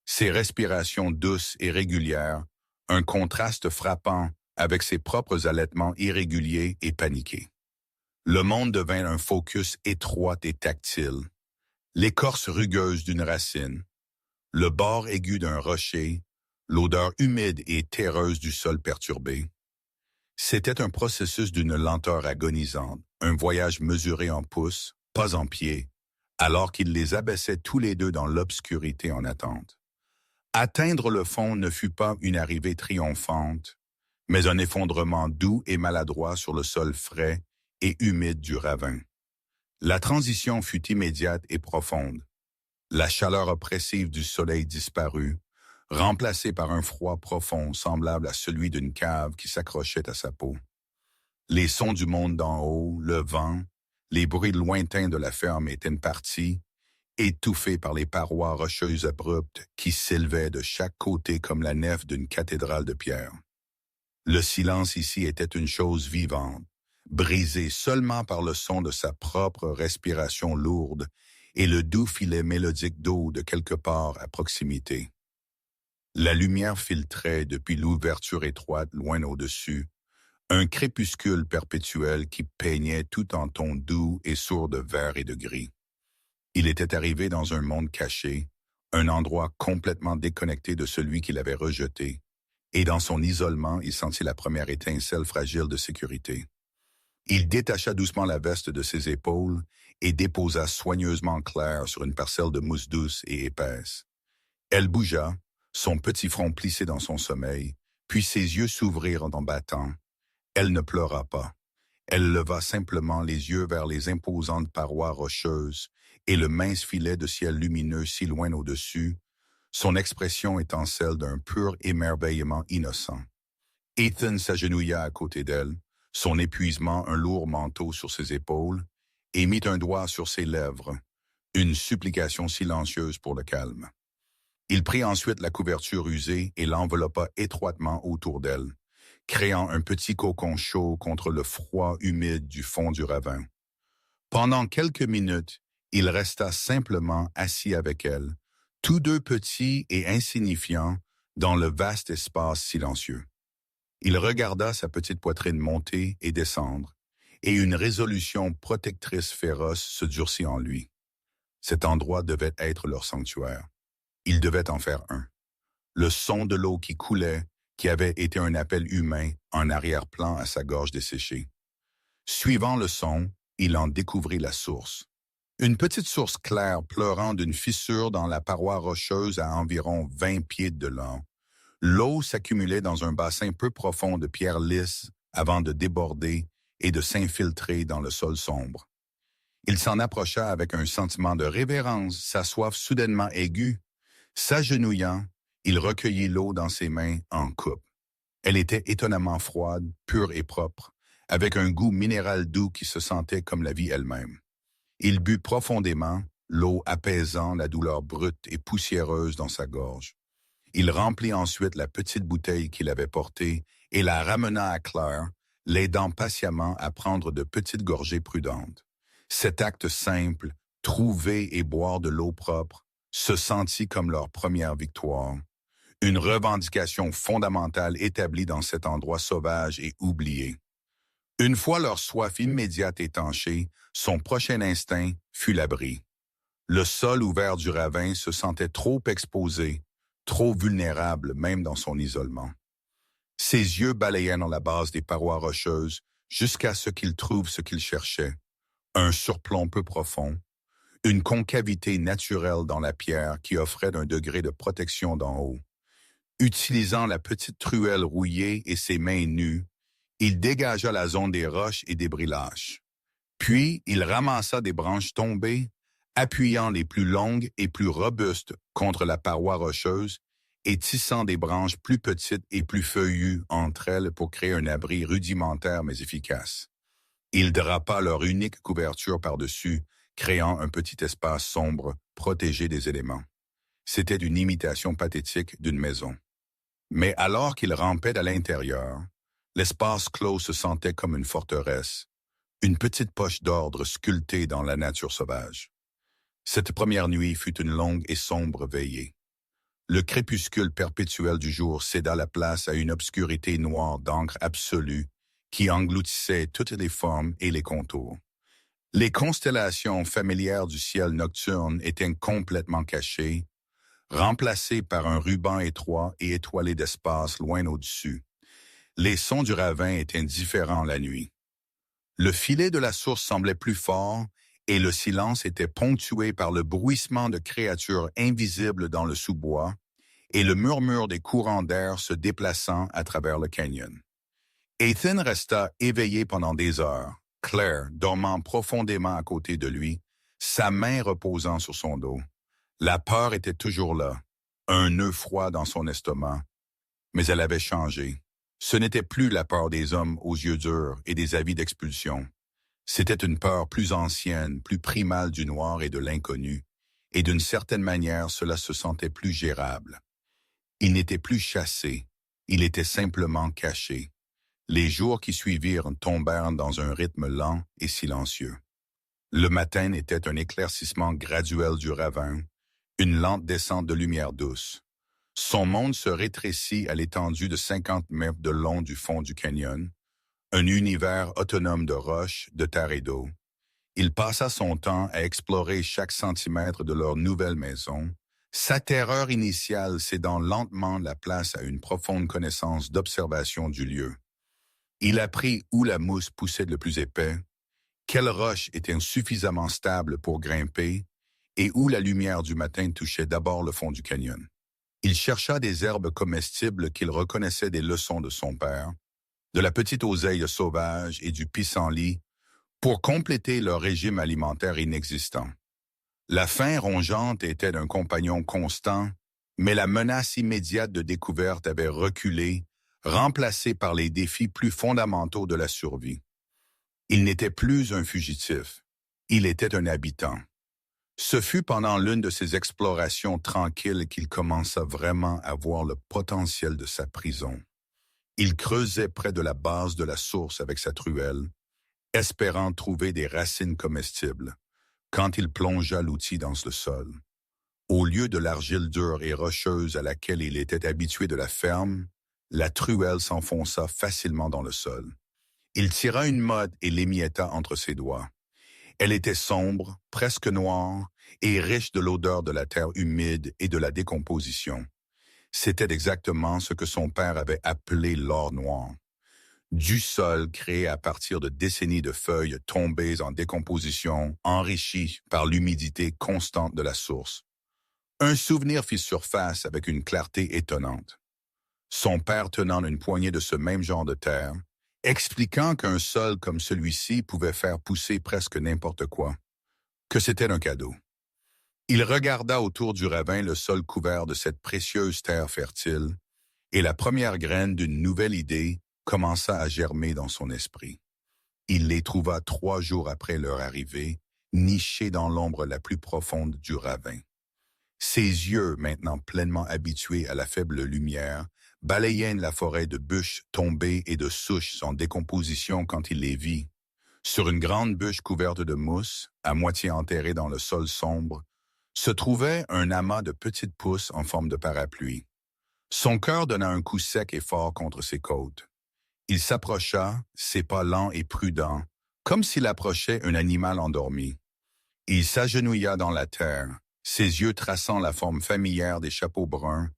ses respirations douces et régulières, un contraste frappant avec ses propres allaitements irréguliers et paniqués. Le monde devint un focus étroit et tactile. L'écorce rugueuse d'une racine, le bord aigu d'un rocher, l'odeur humide et terreuse du sol perturbé. C'était un processus d'une lenteur agonisante, un voyage mesuré en pouces, pas en pieds, alors qu'ils les abaissaient tous les deux dans l'obscurité en attente. Atteindre le fond ne fut pas une arrivée triomphante, mais un effondrement doux et maladroit sur le sol frais et humide du ravin. La transition fut immédiate et profonde. La chaleur oppressive du soleil disparut, remplacée par un froid profond semblable à celui d'une cave qui s'accrochait à sa peau. Les sons du monde d'en haut, le vent, les bruits lointains de la ferme étaient partis, étouffés par les parois rocheuses abruptes qui s'élevaient de chaque côté comme la nef d'une cathédrale de pierre. Le silence ici était une chose vivante, brisée seulement par le son de sa propre respiration lourde et le doux filet mélodique d'eau de quelque part à proximité. La lumière filtrait depuis l'ouverture étroite loin au-dessus, un crépuscule perpétuel qui peignait tout en tons doux et sourds de vert et de gris. Il était arrivé dans un monde caché, un endroit complètement déconnecté de celui qu'il avait rejeté, et dans son isolement, il sentit la première étincelle fragile de sécurité. Il détacha doucement la veste de ses épaules et déposa soigneusement Claire sur une parcelle de mousse douce et épaisse. Elle bougea, son petit front plissé dans son sommeil, puis ses yeux s'ouvrirent en battant. Elle ne pleura pas. Elle leva simplement les yeux vers les imposantes parois rocheuses et le mince filet de ciel lumineux si loin au-dessus, son expression étant celle d'un pur émerveillement innocent. Ethan s'agenouilla à côté d'elle, son épuisement un lourd manteau sur ses épaules, et mit un doigt sur ses lèvres, une supplication silencieuse pour le calme. Il prit ensuite la couverture usée et l'enveloppa étroitement autour d'elle, créant un petit cocon chaud contre le froid humide du fond du ravin. Pendant quelques minutes, il resta simplement assis avec elle, tous deux petits et insignifiants dans le vaste espace silencieux. Il regarda sa petite poitrine monter et descendre, et une résolution protectrice féroce se durcit en lui. Cet endroit devait être leur sanctuaire. Il devait en faire un. Le son de l'eau qui coulait, qui avait été un appel humain, en arrière-plan à sa gorge desséchée. Suivant le son, il en découvrit la source. Une petite source claire pleurant d'une fissure dans la paroi rocheuse à environ 20 pieds de long. L'eau s'accumulait dans un bassin peu profond de pierres lisses avant de déborder et de s'infiltrer dans le sol sombre. Il s'en approcha avec un sentiment de révérence, sa soif soudainement aiguë. S'agenouillant, il recueillit l'eau dans ses mains en coupe. Elle était étonnamment froide, pure et propre, avec un goût minéral doux qui se sentait comme la vie elle-même. Il but profondément, l'eau apaisant la douleur brute et poussiéreuse dans sa gorge. Il remplit ensuite la petite bouteille qu'il avait portée et la ramena à Claire, l'aidant patiemment à prendre de petites gorgées prudentes. Cet acte simple, trouver et boire de l'eau propre, se sentit comme leur première victoire. Une revendication fondamentale établie dans cet endroit sauvage et oublié. Une fois leur soif immédiate étanchée, son prochain instinct fut l'abri. Le sol ouvert du ravin se sentait trop exposé, trop vulnérable même dans son isolement. Ses yeux balayaient dans la base des parois rocheuses jusqu'à ce qu'il trouve ce qu'il cherchait, un surplomb peu profond, une concavité naturelle dans la pierre qui offrait un degré de protection d'en haut. Utilisant la petite truelle rouillée et ses mains nues, il dégagea la zone des roches et des brilaches. Puis, il ramassa des branches tombées, appuyant les plus longues et plus robustes contre la paroi rocheuse et tissant des branches plus petites et plus feuillues entre elles pour créer un abri rudimentaire mais efficace. Il drapa leur unique couverture par-dessus, créant un petit espace sombre, protégé des éléments. C'était une imitation pathétique d'une maison. Mais alors qu'il rampait à l'intérieur, l'espace clos se sentait comme une forteresse, une petite poche d'ordre sculptée dans la nature sauvage. Cette première nuit fut une longue et sombre veillée. Le crépuscule perpétuel du jour céda la place à une obscurité noire d'encre absolue qui engloutissait toutes les formes et les contours. Les constellations familières du ciel nocturne étaient complètement cachées, remplacées par un ruban étroit et étoilé d'espace loin au-dessus. Les sons du ravin étaient différents la nuit. Le filet de la source semblait plus fort et le silence était ponctué par le bruissement de créatures invisibles dans le sous-bois et le murmure des courants d'air se déplaçant à travers le canyon. Ethan resta éveillé pendant des heures, Claire dormant profondément à côté de lui, sa main reposant sur son dos. La peur était toujours là, un nœud froid dans son estomac, mais elle avait changé. Ce n'était plus la peur des hommes aux yeux durs et des avis d'expulsion. C'était une peur plus ancienne, plus primale du noir et de l'inconnu, et d'une certaine manière cela se sentait plus gérable. Il n'était plus chassé, il était simplement caché. Les jours qui suivirent tombèrent dans un rythme lent et silencieux. Le matin était un éclaircissement graduel du ravin, une lente descente de lumière douce. Son monde se rétrécit à l'étendue de 50 mètres de long du fond du canyon, un univers autonome de roches, de terre et d'eau. Il passa son temps à explorer chaque centimètre de leur nouvelle maison, sa terreur initiale cédant lentement la place à une profonde connaissance d'observation du lieu. Il apprit où la mousse poussait le plus épais, Quelle roche était suffisamment stable pour grimper et où la lumière du matin touchait d'abord le fond du canyon. Il chercha des herbes comestibles qu'il reconnaissait des leçons de son père, de la petite oseille sauvage et du pissenlit pour compléter leur régime alimentaire inexistant. La faim rongeante était un compagnon constant, mais la menace immédiate de découverte avait reculé, remplacée par les défis plus fondamentaux de la survie. Il n'était plus un fugitif, il était un habitant. Ce fut pendant l'une de ces explorations tranquilles qu'il commença vraiment à voir le potentiel de sa prison. Il creusait près de la base de la source avec sa truelle, espérant trouver des racines comestibles, quand il plongea l'outil dans le sol. Au lieu de l'argile dure et rocheuse à laquelle il était habitué de la ferme, la truelle s'enfonça facilement dans le sol. Il tira une motte et l'émietta entre ses doigts. Elle était sombre, presque noire, et riche de l'odeur de la terre humide et de la décomposition. C'était exactement ce que son père avait appelé l'or noir. Du sol créé à partir de décennies de feuilles tombées en décomposition, enrichies par l'humidité constante de la source. Un souvenir fit surface avec une clarté étonnante. Son père tenant une poignée de ce même genre de terre, expliquant qu'un sol comme celui-ci pouvait faire pousser presque n'importe quoi, que c'était un cadeau. Il regarda autour du ravin le sol couvert de cette précieuse terre fertile, et la première graine d'une nouvelle idée commença à germer dans son esprit. Il les trouva 3 jours après leur arrivée, nichés dans l'ombre la plus profonde du ravin. Ses yeux, maintenant pleinement habitués à la faible lumière, balayaient la forêt de bûches tombées et de souches en décomposition quand il les vit. Sur une grande bûche couverte de mousse, à moitié enterrée dans le sol sombre, se trouvait un amas de petites pousses en forme de parapluie. Son cœur donna un coup sec et fort contre ses côtes. Il s'approcha, ses pas lents et prudents, comme s'il approchait un animal endormi. Il s'agenouilla dans la terre, ses yeux traçant la forme familière des chapeaux bruns,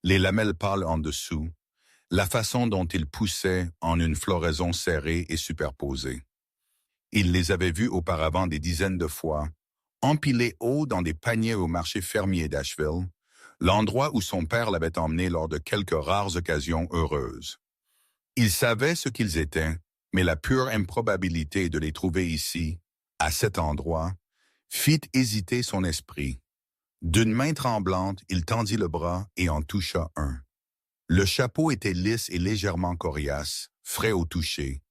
les lamelles pâles en dessous, la façon dont ils poussaient en une floraison serrée et superposée. Il les avait vus auparavant des dizaines de fois, empilés haut dans des paniers au marché fermier d'Asheville, l'endroit où son père l'avait emmené lors de quelques rares occasions heureuses. Il savait ce qu'ils étaient, mais la pure improbabilité de les trouver ici, à cet endroit, fit hésiter son esprit. D'une main tremblante, il tendit le bras et en toucha un. Le chapeau était lisse et légèrement coriace, frais au toucher.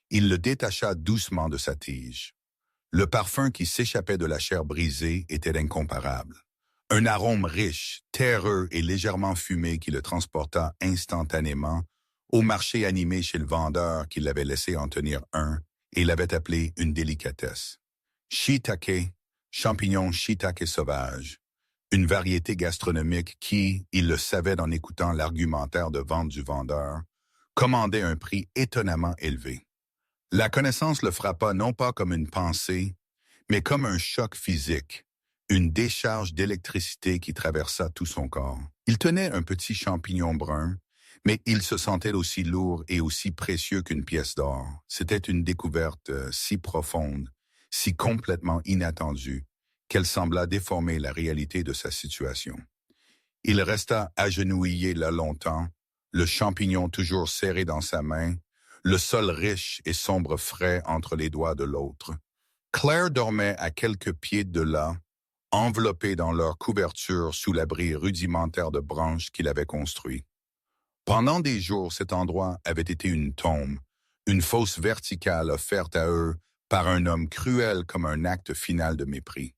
Il le détacha doucement de sa tige. Le parfum qui s'échappait de la chair brisée était incomparable. Un arôme riche, terreux et légèrement fumé qui le transporta instantanément au marché animé chez le vendeur qui l'avait laissé en tenir un et l'avait appelé une délicatesse. Shiitake, champignon shiitake sauvage, une variété gastronomique qui, il le savait en écoutant l'argumentaire de vente du vendeur, commandait un prix étonnamment élevé. La connaissance le frappa non pas comme une pensée, mais comme un choc physique, une décharge d'électricité qui traversa tout son corps. Il tenait un petit champignon brun, mais il se sentait aussi lourd et aussi précieux qu'une pièce d'or. C'était une découverte si profonde, si complètement inattendue, qu'elle sembla déformer la réalité de sa situation. Il resta agenouillé là longtemps, le champignon toujours serré dans sa main, le sol riche et sombre frais entre les doigts de l'autre. Claire dormait à quelques pieds de là, enveloppée dans leur couverture sous l'abri rudimentaire de branches qu'il avait construit. Pendant des jours, cet endroit avait été une tombe, une fosse verticale offerte à eux par un homme cruel comme un acte final de mépris.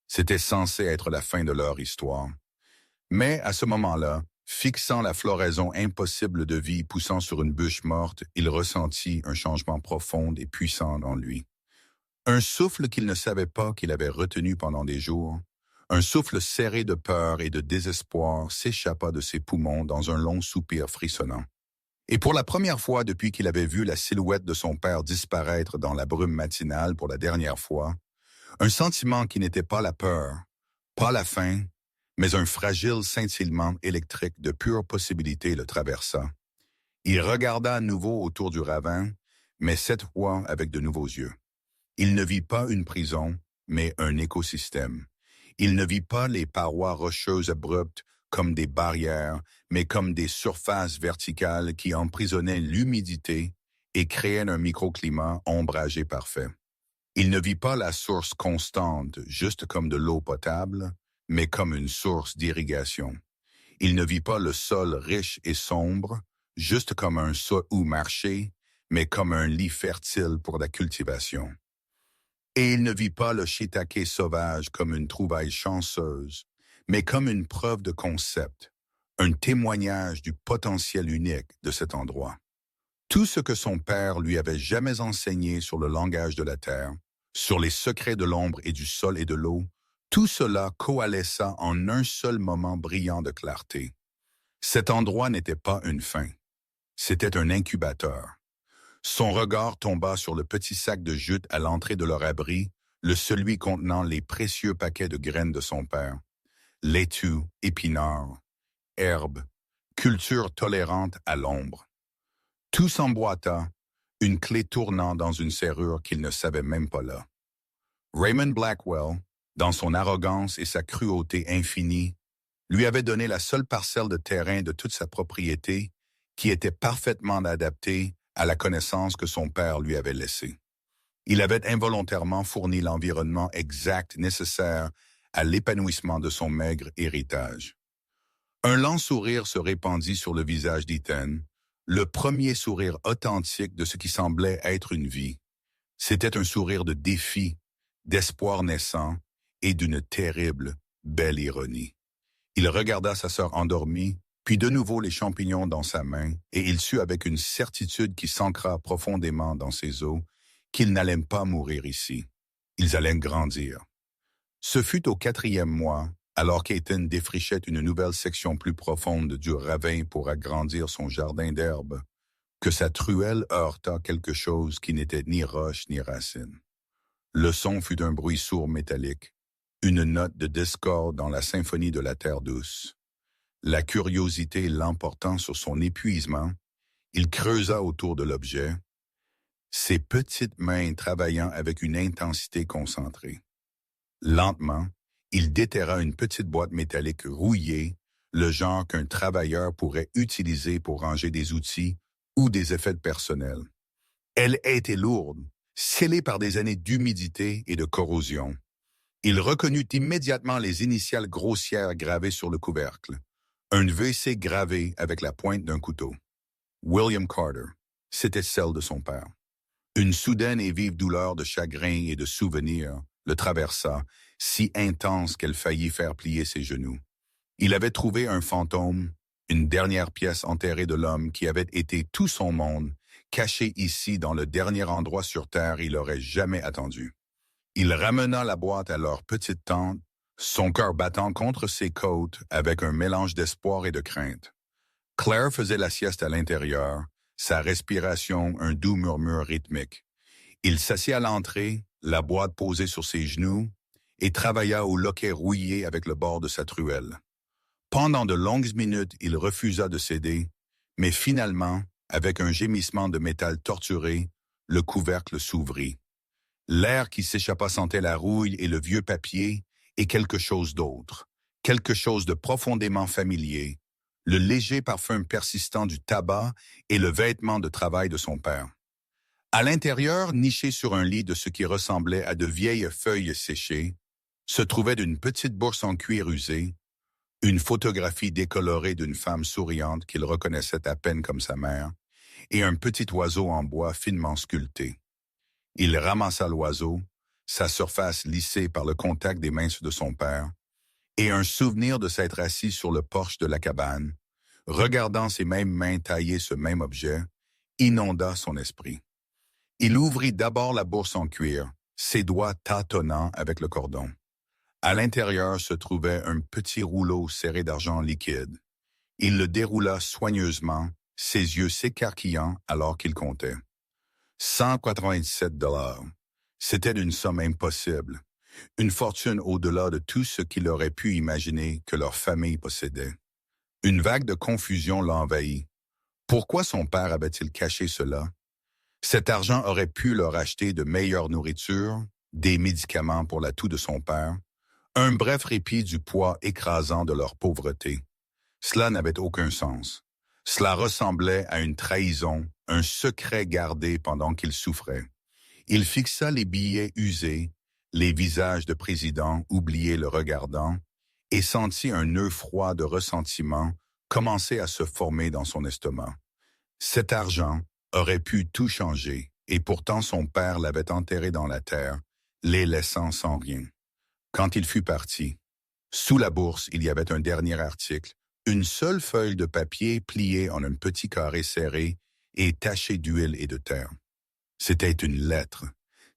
C'était censé être la fin de leur histoire. Mais à ce moment-là, fixant la floraison impossible de vie poussant sur une bûche morte, il ressentit un changement profond et puissant en lui. Un souffle qu'il ne savait pas qu'il avait retenu pendant des jours, un souffle serré de peur et de désespoir s'échappa de ses poumons dans un long soupir frissonnant. Et pour la première fois depuis qu'il avait vu la silhouette de son père disparaître dans la brume matinale pour la dernière fois, un sentiment qui n'était pas la peur, pas la faim, mais un fragile scintillement électrique de pure possibilité le traversa. Il regarda à nouveau autour du ravin, mais cette fois avec de nouveaux yeux. Il ne vit pas une prison, mais un écosystème. Il ne vit pas les parois rocheuses abruptes comme des barrières, mais comme des surfaces verticales qui emprisonnaient l'humidité et créaient un microclimat ombragé parfait. Il ne vit pas la source constante, juste comme de l'eau potable, mais comme une source d'irrigation. Il ne vit pas le sol riche et sombre, juste comme un sol ou marché, mais comme un lit fertile pour la cultivation. Et il ne vit pas le shiitake sauvage comme une trouvaille chanceuse, mais comme une preuve de concept, un témoignage du potentiel unique de cet endroit. Tout ce que son père lui avait jamais enseigné sur le langage de la terre, sur les secrets de l'ombre et du sol et de l'eau, tout cela coalesça en un seul moment brillant de clarté. Cet endroit n'était pas une fin, c'était un incubateur. Son regard tomba sur le petit sac de jute à l'entrée de leur abri, celui contenant les précieux paquets de graines de son père. Laitue, épinards, herbes, culture tolérante à l'ombre. Tout s'emboîta, une clé tournant dans une serrure qu'il ne savait même pas là. Raymond Blackwell, dans son arrogance et sa cruauté infinie, lui avait donné la seule parcelle de terrain de toute sa propriété qui était parfaitement adaptée à la connaissance que son père lui avait laissée. Il avait involontairement fourni l'environnement exact nécessaire à l'épanouissement de son maigre héritage. Un lent sourire se répandit sur le visage d'Ethan, le premier sourire authentique de ce qui semblait être une vie. C'était un sourire de défi, d'espoir naissant et d'une terrible, belle ironie. Il regarda sa sœur endormie, puis de nouveau les champignons dans sa main, et il sut avec une certitude qui s'ancra profondément dans ses os qu'ils n'allaient pas mourir ici. Ils allaient grandir. Ce fut au 4e mois, alors qu'Ethan défrichait une nouvelle section plus profonde du ravin pour agrandir son jardin d'herbes, que sa truelle heurta quelque chose qui n'était ni roche ni racine. Le son fut un bruit sourd métallique, une note de discorde dans la symphonie de la terre douce. La curiosité l'emportant sur son épuisement, il creusa autour de l'objet, ses petites mains travaillant avec une intensité concentrée. Lentement, il déterra une petite boîte métallique rouillée, le genre qu'un travailleur pourrait utiliser pour ranger des outils ou des effets personnels. Elle était lourde, scellée par des années d'humidité et de corrosion. Il reconnut immédiatement les initiales grossières gravées sur le couvercle, un VC gravé avec la pointe d'un couteau. William Carter, c'était celle de son père. Une soudaine et vive douleur de chagrin et de souvenir le traversa, si intense qu'elle faillit faire plier ses genoux. Il avait trouvé un fantôme, une dernière pièce enterrée de l'homme qui avait été tout son monde, caché ici dans le dernier endroit sur Terre il aurait jamais attendu. Il ramena la boîte à leur petite tente, son cœur battant contre ses côtes avec un mélange d'espoir et de crainte. Claire faisait la sieste à l'intérieur, sa respiration un doux murmure rythmique. Il s'assit à l'entrée, la boîte posée sur ses genoux, et travailla au loquet rouillé avec le bord de sa truelle. Pendant de longues minutes, il refusa de céder, mais finalement, avec un gémissement de métal torturé, le couvercle s'ouvrit. L'air qui s'échappa sentait la rouille et le vieux papier et quelque chose d'autre, quelque chose de profondément familier, le léger parfum persistant du tabac et le vêtement de travail de son père. À l'intérieur, niché sur un lit de ce qui ressemblait à de vieilles feuilles séchées, se trouvait une petite bourse en cuir usé, une photographie décolorée d'une femme souriante qu'il reconnaissait à peine comme sa mère, et un petit oiseau en bois finement sculpté. Il ramassa l'oiseau, sa surface lissée par le contact des mains de son père, et un souvenir de s'être assis sur le porche de la cabane, regardant ses mêmes mains tailler ce même objet, inonda son esprit. Il ouvrit d'abord la bourse en cuir, ses doigts tâtonnant avec le cordon. À l'intérieur se trouvait un petit rouleau serré d'argent liquide. Il le déroula soigneusement, ses yeux s'écarquillant alors qu'il comptait. 197 $. C'était une somme impossible, une fortune au-delà de tout ce qu'il aurait pu imaginer que leur famille possédait. Une vague de confusion l'envahit. Pourquoi son père avait-il caché cela? Cet argent aurait pu leur acheter de meilleure nourriture, des médicaments pour la toux de son père, un bref répit du poids écrasant de leur pauvreté. Cela n'avait aucun sens. Cela ressemblait à une trahison, un secret gardé pendant qu'il souffrait. Il fixa les billets usés, les visages de présidents oubliés le regardant, et sentit un nœud froid de ressentiment commencer à se former dans son estomac. Cet argent aurait pu tout changer, et pourtant son père l'avait enterré dans la terre, les laissant sans rien. Quand il fut parti, sous la bourse, il y avait un dernier article, une seule feuille de papier pliée en un petit carré serré et taché d'huile et de terre. C'était une lettre.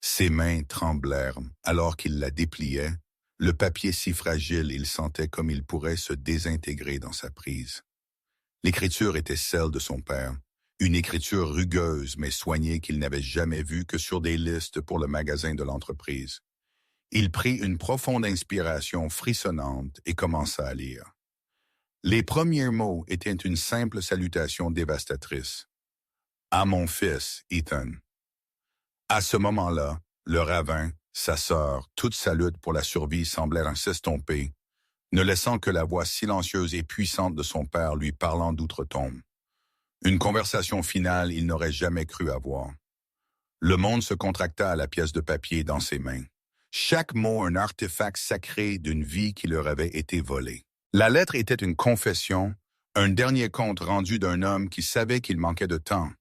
Ses mains tremblèrent alors qu'il la dépliait, le papier si fragile, il sentait comme il pourrait se désintégrer dans sa prise. L'écriture était celle de son père, une écriture rugueuse mais soignée qu'il n'avait jamais vue que sur des listes pour le magasin de l'entreprise. Il prit une profonde inspiration frissonnante et commença à lire. Les premiers mots étaient une simple salutation dévastatrice. « À mon fils, Ethan. » À ce moment-là, le ravin, sa sœur, toute sa lutte pour la survie semblèrent s'estomper, ne laissant que la voix silencieuse et puissante de son père lui parlant d'outre-tombe. Une conversation finale il n'aurait jamais cru avoir. Le monde se contracta à la pièce de papier dans ses mains. Chaque mot un artefact sacré d'une vie qui leur avait été volée. La lettre était une confession, un dernier compte rendu d'un homme qui savait qu'il manquait de temps.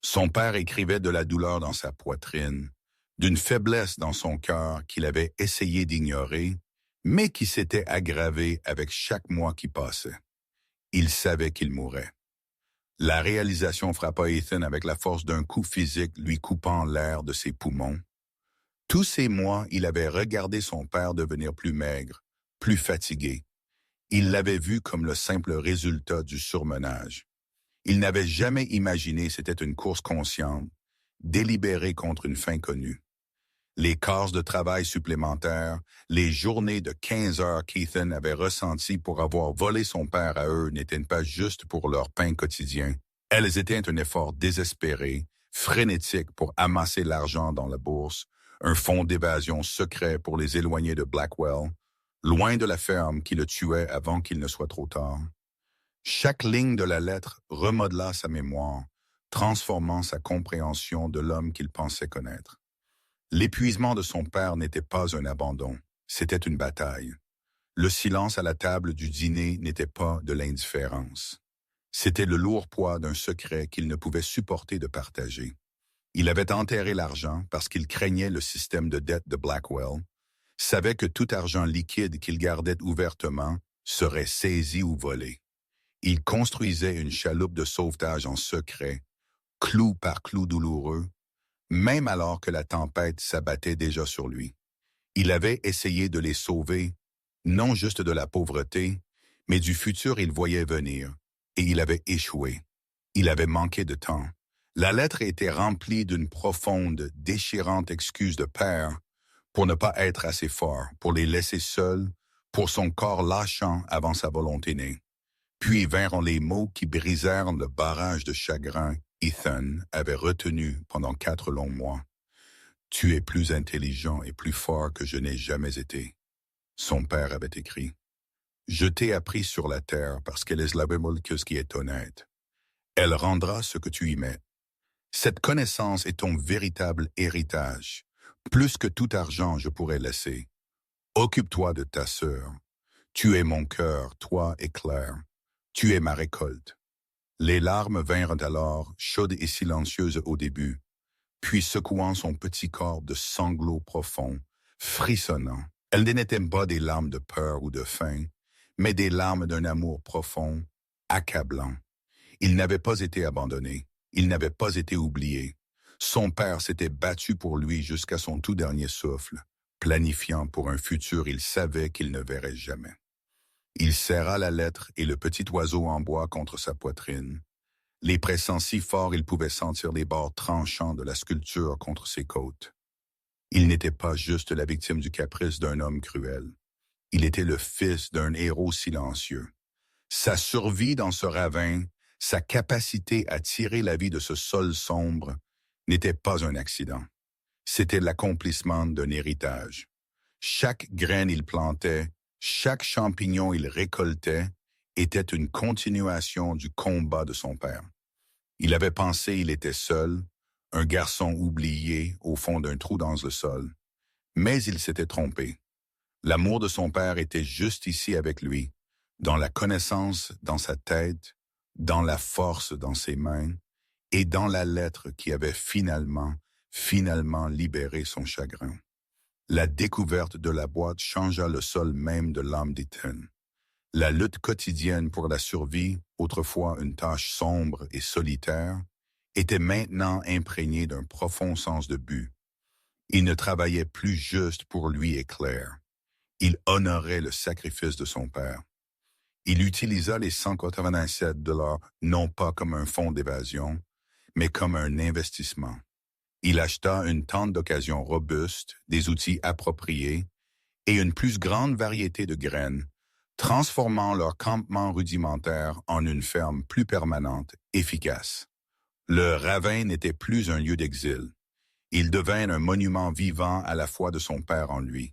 Son père écrivait de la douleur dans sa poitrine, d'une faiblesse dans son cœur qu'il avait essayé d'ignorer, mais qui s'était aggravée avec chaque mois qui passait. Il savait qu'il mourrait. La réalisation frappa Ethan avec la force d'un coup physique lui coupant l'air de ses poumons. Tous ces mois, il avait regardé son père devenir plus maigre, plus fatigué. Il l'avait vu comme le simple résultat du surmenage. Il n'avait jamais imaginé c'était une course consciente, délibérée contre une fin connue. Les quarts de travail supplémentaires, les journées de 15 heures qu'Ethan avait ressenties pour avoir volé son père à eux n'étaient pas juste pour leur pain quotidien. Elles étaient un effort désespéré, frénétique pour amasser l'argent dans la bourse, un fonds d'évasion secret pour les éloigner de Blackwell, loin de la ferme qui le tuait avant qu'il ne soit trop tard. Chaque ligne de la lettre remodela sa mémoire, transformant sa compréhension de l'homme qu'il pensait connaître. L'épuisement de son père n'était pas un abandon, c'était une bataille. Le silence à la table du dîner n'était pas de l'indifférence. C'était le lourd poids d'un secret qu'il ne pouvait supporter de partager. Il avait enterré l'argent parce qu'il craignait le système de dette de Blackwell, savait que tout argent liquide qu'il gardait ouvertement serait saisi ou volé. Il construisait une chaloupe de sauvetage en secret, clou par clou douloureux, même alors que la tempête s'abattait déjà sur lui. Il avait essayé de les sauver, non juste de la pauvreté, mais du futur il voyait venir, et il avait échoué. Il avait manqué de temps. La lettre était remplie d'une profonde, déchirante excuse de père pour ne pas être assez fort, pour les laisser seuls, pour son corps lâchant avant sa volonté née. Puis vinrent les mots qui brisèrent le barrage de chagrin Ethan avait retenu pendant 4 longs mois. « Tu es plus intelligent et plus fort que je n'ai jamais été. » Son père avait écrit. « Je t'ai appris sur la terre parce qu'elle est la ce qui est honnête. Elle rendra ce que tu y mets. Cette connaissance est ton véritable héritage. Plus que tout argent je pourrais laisser. Occupe-toi de ta sœur. Tu es mon cœur, toi et Claire. Tu es ma récolte. » Les larmes vinrent alors, chaudes et silencieuses au début, puis secouant son petit corps de sanglots profonds, frissonnant. Elles n'étaient pas des larmes de peur ou de faim, mais des larmes d'un amour profond, accablant. Il n'avait pas été abandonné, il n'avait pas été oublié. Son père s'était battu pour lui jusqu'à son tout dernier souffle, planifiant pour un futur il savait qu'il ne verrait jamais. Il serra la lettre et le petit oiseau en bois contre sa poitrine, les pressant si fort il pouvait sentir les bords tranchants de la sculpture contre ses côtes. Il n'était pas juste la victime du caprice d'un homme cruel. Il était le fils d'un héros silencieux. Sa survie dans ce ravin, sa capacité à tirer la vie de ce sol sombre, n'était pas un accident. C'était l'accomplissement d'un héritage. Chaque graine il plantait, chaque champignon il récoltait, était une continuation du combat de son père. Il avait pensé il était seul, un garçon oublié au fond d'un trou dans le sol. Mais il s'était trompé. L'amour de son père était juste ici avec lui, dans la connaissance dans sa tête, dans la force dans ses mains, et dans la lettre qui avait finalement libéré son chagrin. La découverte de la boîte changea le sol même de l'âme d'Ethan. La lutte quotidienne pour la survie, autrefois une tâche sombre et solitaire, était maintenant imprégnée d'un profond sens de but. Il ne travaillait plus juste pour lui et Claire. Il honorait le sacrifice de son père. Il utilisa les 187 $ non pas comme un fonds d'évasion, mais comme un investissement. Il acheta une tente d'occasion robuste, des outils appropriés et une plus grande variété de graines, transformant leur campement rudimentaire en une ferme plus permanente, efficace. Le ravin n'était plus un lieu d'exil. Il devint un monument vivant à la foi de son père en lui,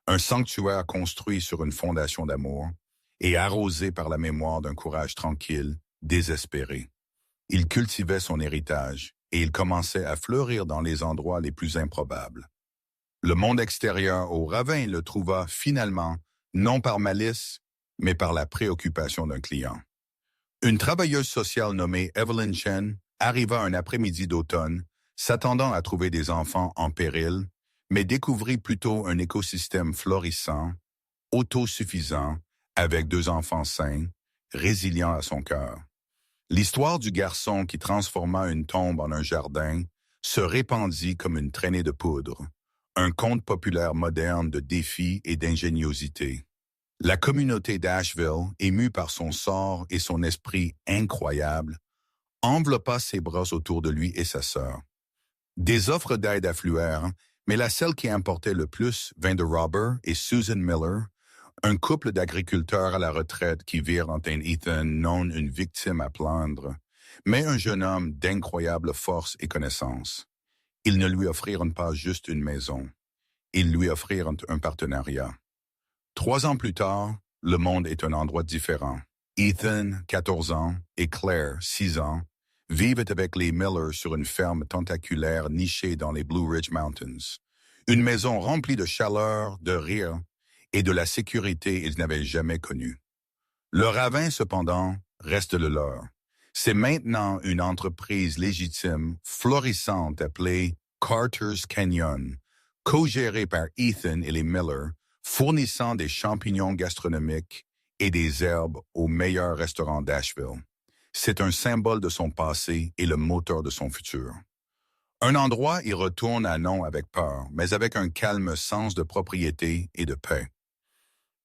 un sanctuaire construit sur une fondation d'amour et arrosé par la mémoire d'un courage tranquille, désespéré. Il cultivait son héritage et il commençait à fleurir dans les endroits les plus improbables. Le monde extérieur au ravin le trouva finalement, non par malice, mais par la préoccupation d'un client. Une travailleuse sociale nommée Evelyn Chen arriva un après-midi d'automne, s'attendant à trouver des enfants en péril, mais découvrit plutôt un écosystème florissant, autosuffisant, avec 2 enfants sains, résilients à son cœur. L'histoire du garçon qui transforma une tombe en un jardin se répandit comme une traînée de poudre, un conte populaire moderne de défis et d'ingéniosité. La communauté d'Asheville, émue par son sort et son esprit incroyable, enveloppa ses bras autour de lui et sa sœur. Des offres d'aide affluèrent, mais la seule qui importait le plus vint de Robert et Susan Miller, un couple d'agriculteurs à la retraite qui virent en Ethan non une victime à plaindre, mais un jeune homme d'incroyable force et connaissance. Ils ne lui offrirent pas juste une maison, ils lui offrirent un partenariat. 3 ans plus tard, le monde est un endroit différent. Ethan, 14 ans, et Claire, 6 ans, vivent avec les Miller sur une ferme tentaculaire nichée dans les Blue Ridge Mountains. Une maison remplie de chaleur, de rire et de la sécurité ils n'avaient jamais connue. Le ravin, cependant, reste le leur. C'est maintenant une entreprise légitime, florissante appelée Carter's Canyon, co-gérée par Ethan et les Miller, fournissant des champignons gastronomiques et des herbes aux meilleurs restaurants d'Asheville. C'est un symbole de son passé et le moteur de son futur. Un endroit y retourne à non avec peur, mais avec un calme sens de propriété et de paix.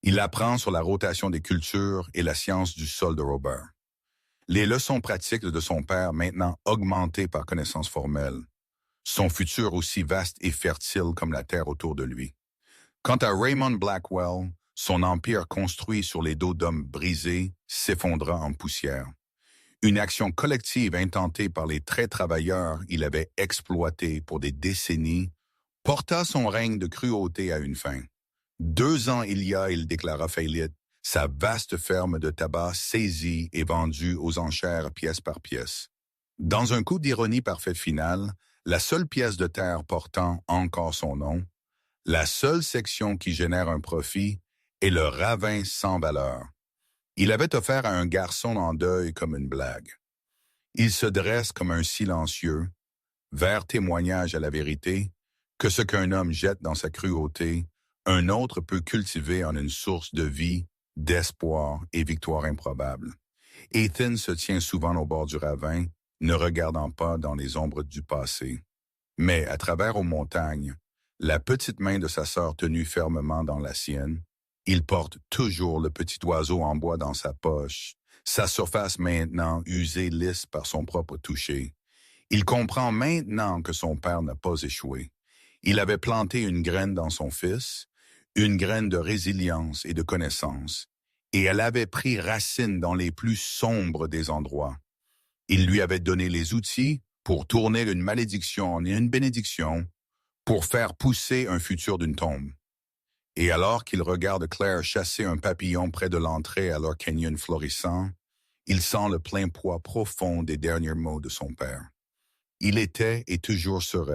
Il apprend sur la rotation des cultures et la science du sol de Robert. Les leçons pratiques de son père maintenant augmentées par connaissances formelles. Son futur aussi vaste et fertile comme la terre autour de lui. Quant à Raymond Blackwell, son empire construit sur les dos d'hommes brisés s'effondra en poussière. Une action collective intentée par les très travailleurs il avait exploité pour des décennies porta son règne de cruauté à une fin. 2 ans il déclara faillite, sa vaste ferme de tabac saisie et vendue aux enchères pièce par pièce. Dans un coup d'ironie parfaite finale, la seule pièce de terre portant encore son nom, la seule section qui génère un profit est le ravin sans valeur. Il avait offert à un garçon en deuil comme une blague. Il se dresse comme un silencieux, vers témoignage à la vérité, que ce qu'un homme jette dans sa cruauté, un autre peut cultiver en une source de vie, d'espoir et victoire improbable. Ethan se tient souvent au bord du ravin, ne regardant pas dans les ombres du passé. Mais à travers aux montagnes, la petite main de sa sœur tenue fermement dans la sienne, il porte toujours le petit oiseau en bois dans sa poche, sa surface maintenant usée lisse par son propre toucher. Il comprend maintenant que son père n'a pas échoué. Il avait planté une graine dans son fils, une graine de résilience et de connaissance, et elle avait pris racine dans les plus sombres des endroits. Il lui avait donné les outils pour tourner une malédiction en une bénédiction, pour faire pousser un futur d'une tombe. Et alors qu'il regarde Claire chasser un papillon près de l'entrée à leur canyon florissant, il sent le plein poids profond des derniers mots de son père. Il était et toujours serait